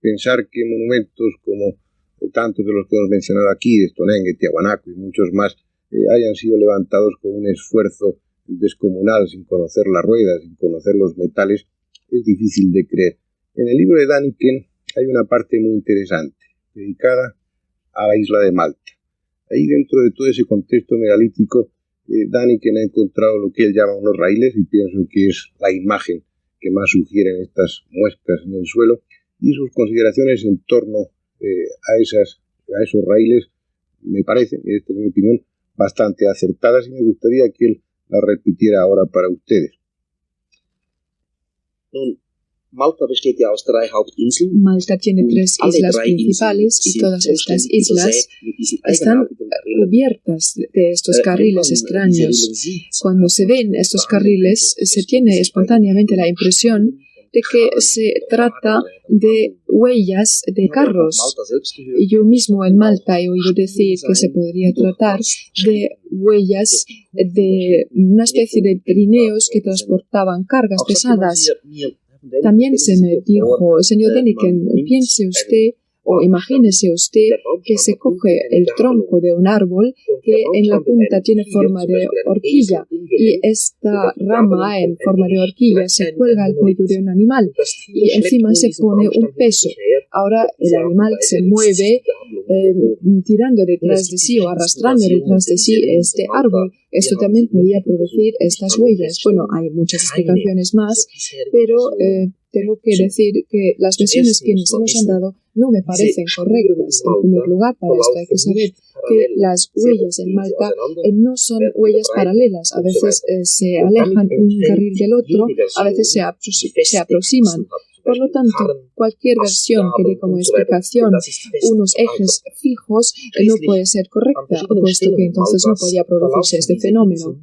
Pensar que monumentos como tantos de los que hemos mencionado aquí, Stonehenge, Tiahuanaco y muchos más, hayan sido levantados con un esfuerzo descomunal, sin conocer las ruedas, sin conocer los metales, es difícil de creer. En el libro de Daniken hay una parte muy interesante, dedicada a la isla de Malta. Ahí, dentro de todo ese contexto megalítico, Daniken ha encontrado lo que él llama unos raíles, y pienso que es la imagen que más sugieren estas muescas en el suelo, y sus consideraciones en torno a esos raíles me parecen, y esta es mi opinión, bastante acertadas, y me gustaría que él la repitiera ahora para ustedes. Malta tiene 3 islas principales y todas estas islas están cubiertas de estos carriles extraños. Cuando se ven estos carriles, se tiene espontáneamente la impresión de que se trata de huellas de carros. Yo mismo en Malta he oído decir que se podría tratar de huellas de una especie de trineos que transportaban cargas pesadas. También se me dijo, señor Däniken, piense usted o imagínese usted que se coge el tronco de un árbol que en la punta tiene forma de horquilla y esta rama en forma de horquilla se cuelga al cuello de un animal y encima se pone un peso. Ahora el animal se mueve tirando detrás de sí o arrastrando detrás de sí este árbol. Esto también podría producir estas huellas. Bueno, hay muchas explicaciones más, pero tengo que decir que las versiones que se nos han dado no me parecen correctas. En primer lugar, para esto hay que saber que las huellas en Malta no son huellas paralelas. A veces se alejan un carril del otro, a veces se aproximan. Por lo tanto, cualquier versión que dé como explicación unos ejes fijos no puede ser correcta, puesto que entonces no podría producirse este fenómeno.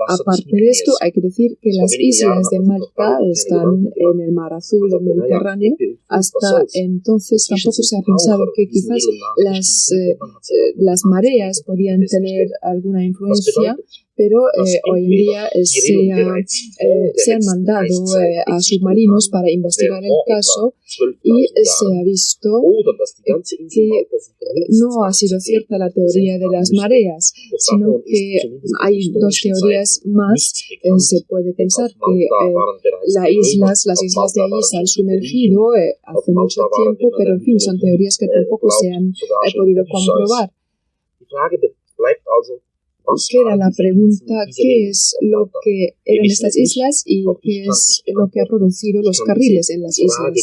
Aparte de esto, hay que decir que las islas de Malta están en el Mar Azul del Mediterráneo. Hasta entonces tampoco se ha pensado que quizás las mareas podían tener alguna influencia, pero hoy en día se han mandado a submarinos para investigar el caso y se ha visto que no ha sido cierta la teoría de las mareas, sino que hay dos teorías más. Se puede pensar que las islas de allí se han sumergido hace mucho tiempo, pero en fin, son teorías que tampoco se han podido comprobar. Queda la pregunta, ¿qué es lo que eran estas islas y qué es lo que ha producido los carriles en las islas?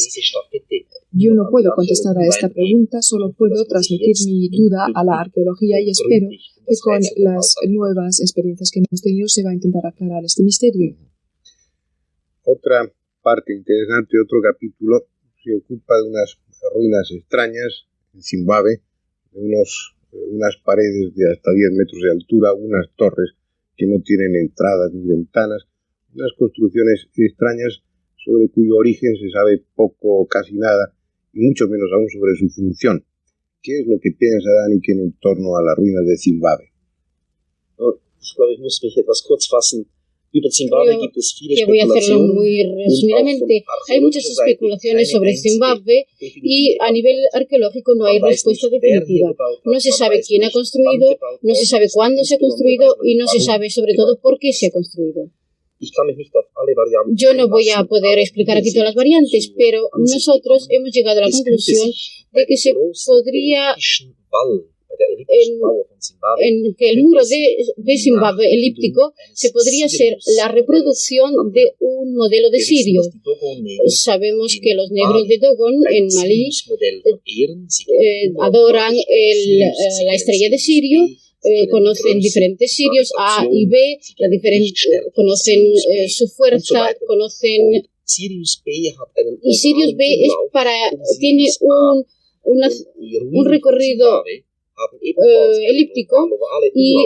Yo no puedo contestar a esta pregunta, solo puedo transmitir mi duda a la arqueología y espero que con las nuevas experiencias que hemos tenido se va a intentar aclarar este misterio. Otra parte interesante, otro capítulo, se ocupa de unas ruinas extrañas en Zimbabue, de unas paredes de hasta 10 metros de altura, unas torres que no tienen entradas ni ventanas, unas construcciones extrañas sobre cuyo origen se sabe poco o casi nada, y mucho menos aún sobre su función. ¿Qué es lo que piensa Däniken en torno a las ruinas de Zimbabue? Que voy a hacerlo muy resumidamente. Hay muchas especulaciones sobre Zimbabue y a nivel arqueológico no hay respuesta definitiva. No se sabe quién ha construido, no se sabe cuándo se ha construido y no se sabe sobre todo por qué se ha construido. Yo no voy a poder explicar aquí todas las variantes, pero nosotros hemos llegado a la conclusión de que se podría en que el muro de Zimbabue elíptico se podría ser la reproducción de un modelo de sirio. Sabemos que los negros de Dogon en Malí adoran la estrella de Sirio, conocen diferentes sirios A y B, conocen su fuerza, conocen... Y Sirius B tiene un recorrido elíptico y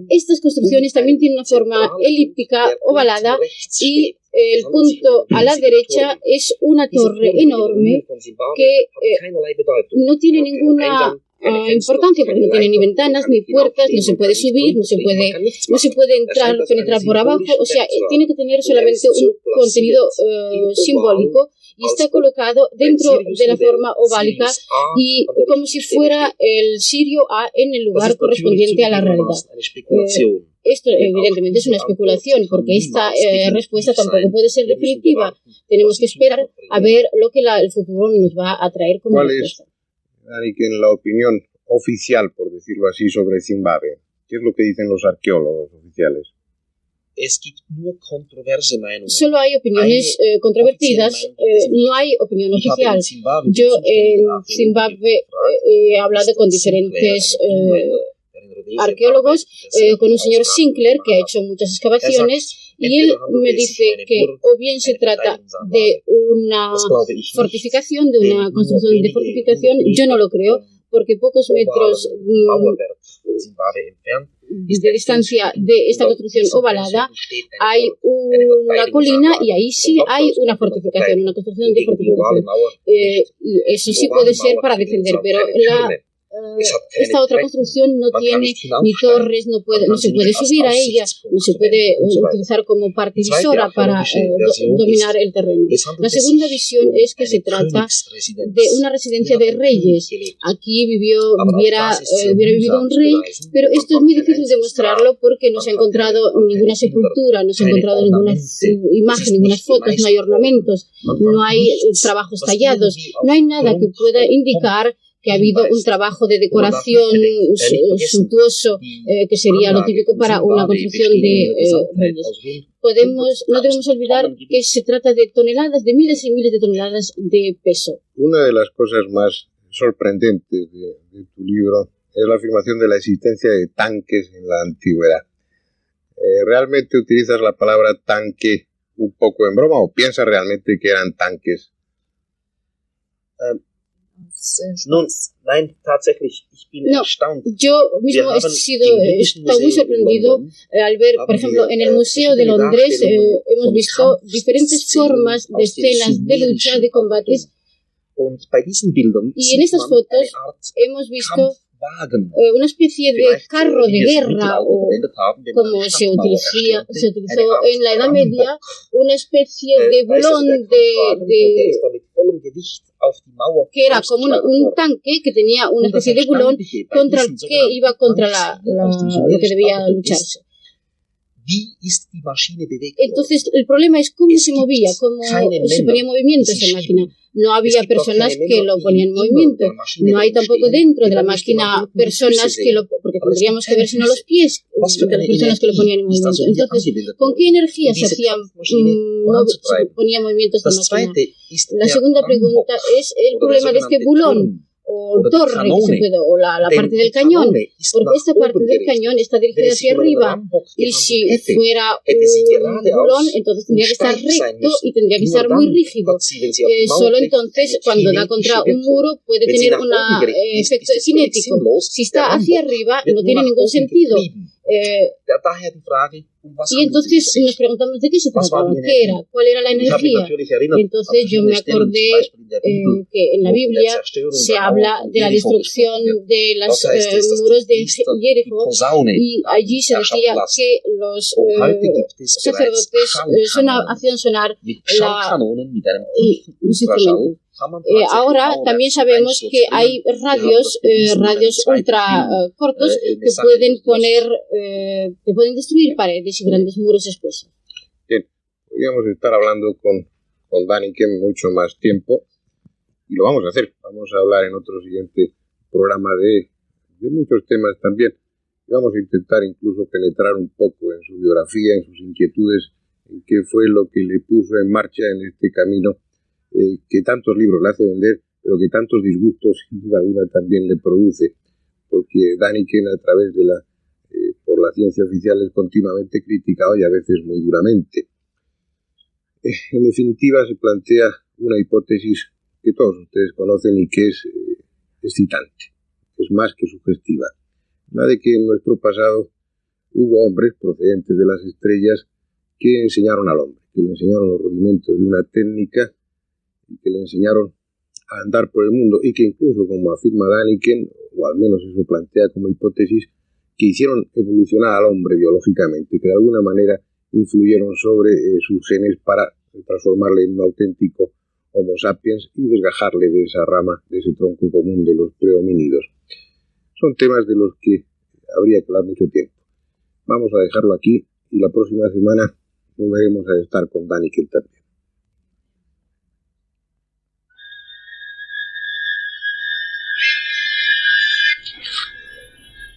estas construcciones también tienen una forma elíptica ovalada y el punto a la derecha es una torre enorme que no tiene ninguna importancia porque no tiene ni ventanas ni puertas, no se puede subir, no se puede penetrar por abajo, o sea, tiene que tener solamente un contenido simbólico y está colocado dentro de la forma oválica y como si fuera el sirio A en el lugar correspondiente a la realidad. Esto evidentemente es una especulación porque esta respuesta tampoco puede ser definitiva. Tenemos que esperar a ver lo que el futuro nos va a traer como respuesta. Däniken, la opinión oficial, por decirlo así, sobre Zimbabue. ¿Qué es lo que dicen los arqueólogos oficiales? Solo hay opiniones controvertidas, no hay opinión oficial. Yo en Zimbabue he hablado con diferentes arqueólogos, con un señor Sinclair que ha hecho muchas excavaciones y él me dice que o bien se trata de una fortificación, de una construcción de fortificación, yo no lo creo, porque pocos metros de distancia de esta construcción ovalada hay una colina y ahí sí hay una fortificación, una construcción de fortificación. Eso sí puede ser para defender, pero esta otra construcción no tiene ni torres, no se puede subir a ella, no se puede utilizar como parte divisora para dominar el terreno. La segunda visión es que se trata de una residencia de reyes. Aquí hubiera vivido un rey, pero esto es muy difícil de mostrarlo porque no se ha encontrado ninguna sepultura, no se ha encontrado ninguna imagen, ninguna fotos, no hay ornamentos, no hay trabajos tallados, no hay nada que pueda indicar que ha habido un trabajo de decoración suntuoso, que sería lo típico para una construcción de reyes. No debemos olvidar que se trata de toneladas, de miles y miles de toneladas de peso. Una de las cosas más sorprendentes de tu libro es la afirmación de la existencia de tanques en la antigüedad. ¿Realmente utilizas la palabra tanque un poco en broma o piensas realmente que eran tanques? No, yo mismo he estado muy sorprendido al ver, por ejemplo, en el Museo de Londres hemos visto diferentes formas de escenas de lucha, de combates, y en estas fotos hemos visto una especie de carro de guerra, o como se utilizó en la Edad Media, una especie de bulón que era como un tanque que tenía una especie de bulón contra el que iba contra lo que debía lucharse. Entonces el problema es cómo se movía, cómo se ponía en movimiento esa máquina. No había personas que lo ponían en movimiento. No hay tampoco dentro de la máquina personas porque tendríamos que ver si no los pies de las personas que lo ponían en movimiento. Entonces, ¿con qué energía se ponía en movimiento esta máquina? La segunda pregunta es el problema de este bulón o torre o la parte del cañón, porque esta parte del cañón está dirigida hacia arriba, y si fuera un bulón entonces tendría que estar recto y tendría que estar muy rígido. Solo entonces cuando da contra un muro puede tener un efecto cinético. Si está hacia arriba no tiene ningún sentido. Y entonces nos preguntamos de qué se trataba, qué era, cuál era la energía. Y entonces yo me acordé que en la Biblia se habla de la destrucción de los muros de Jericó, y allí se decía que los sacerdotes hacían sonar un instrumento. Ahora también sabemos que hay radios ultra cortos que pueden destruir paredes y grandes muros espesos. Bien, podríamos estar hablando con Däniken mucho más tiempo, y lo vamos a hacer. Vamos a hablar en otro siguiente programa de muchos temas también. Y vamos a intentar incluso penetrar un poco en su biografía, en sus inquietudes, en qué fue lo que le puso en marcha en este camino que tantos libros le hace vender, pero que tantos disgustos sin duda alguna también le produce, porque Däniken a través de por la ciencia oficial es continuamente criticado y a veces muy duramente. En definitiva se plantea una hipótesis que todos ustedes conocen y que es excitante, es más que sugestiva, la de que en nuestro pasado hubo hombres procedentes de las estrellas que enseñaron al hombre, que le enseñaron los rudimentos de una técnica y que le enseñaron a andar por el mundo, y que incluso, como afirma Däniken, o al menos eso plantea como hipótesis, que hicieron evolucionar al hombre biológicamente, que de alguna manera influyeron sobre sus genes para transformarle en un auténtico Homo sapiens y desgajarle de esa rama, de ese tronco común de los prehomínidos. Son temas de los que habría que hablar mucho tiempo. Vamos a dejarlo aquí y la próxima semana volveremos a estar con Däniken también.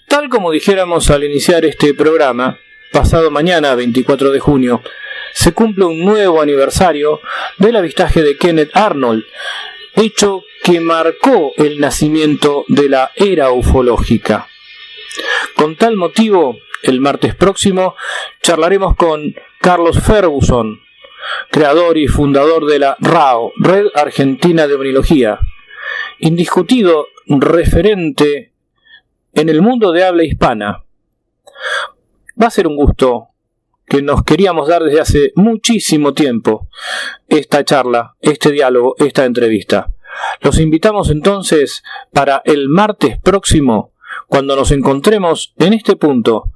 Tal como dijéramos al iniciar este programa, pasado mañana, 24 de junio, se cumple un nuevo aniversario del avistaje de Kenneth Arnold, hecho que marcó el nacimiento de la era ufológica. Con tal motivo, el martes próximo charlaremos con Carlos Ferguson, creador y fundador de la RAO, Red Argentina de Ovnilogía, indiscutido referente en el mundo de habla hispana, Va a ser un gusto que nos queríamos dar desde hace muchísimo tiempo, esta charla, este diálogo, esta entrevista. Los invitamos entonces para el martes próximo, cuando nos encontremos en este punto,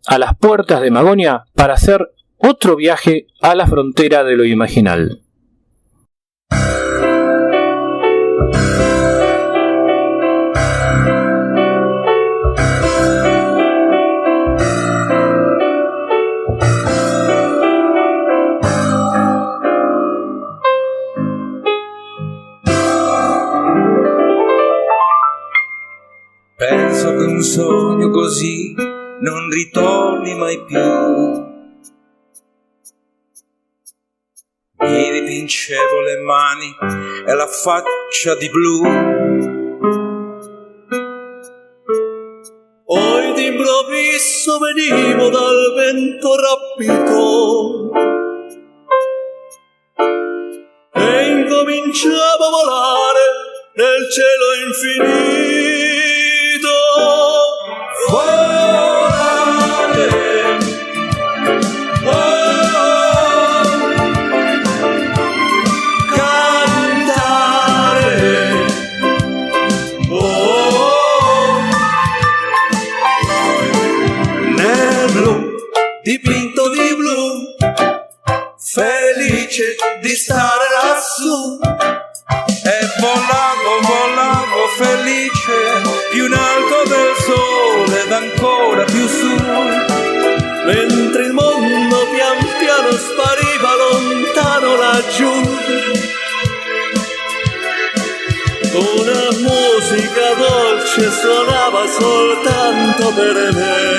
a las puertas de Magonia, para hacer otro viaje a la frontera de lo imaginal. Penso che un sogno così non ritorni mai più. Mi dipingevo le mani e la faccia di blu. Poi d'improvviso venivo dal vento rapito e incominciavo a volare nel cielo infinito. Volare, cantare, nel blu, dipinto di blu, felice di stare lassù. E volavo felice, più in alto del sole ed ancora più su, mentre il mondo pian piano spariva lontano laggiù. Una musica dolce suonava soltanto per me.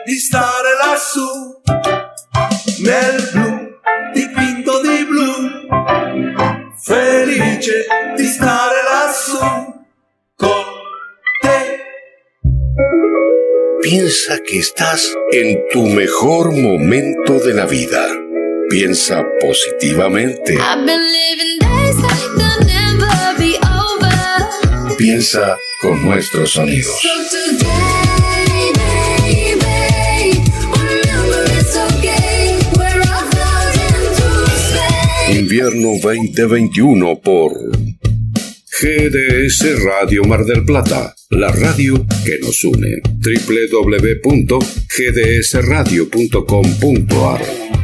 Di stare lassù nel blu, dipinto di blu, felice di stare lassù con te. Piensa que estás en tu mejor momento de la vida. Piensa positivamente. Piensa con nuestros sonidos. Invierno 2021 por GDS Radio Mar del Plata, la radio que nos une. www.gdsradio.com.ar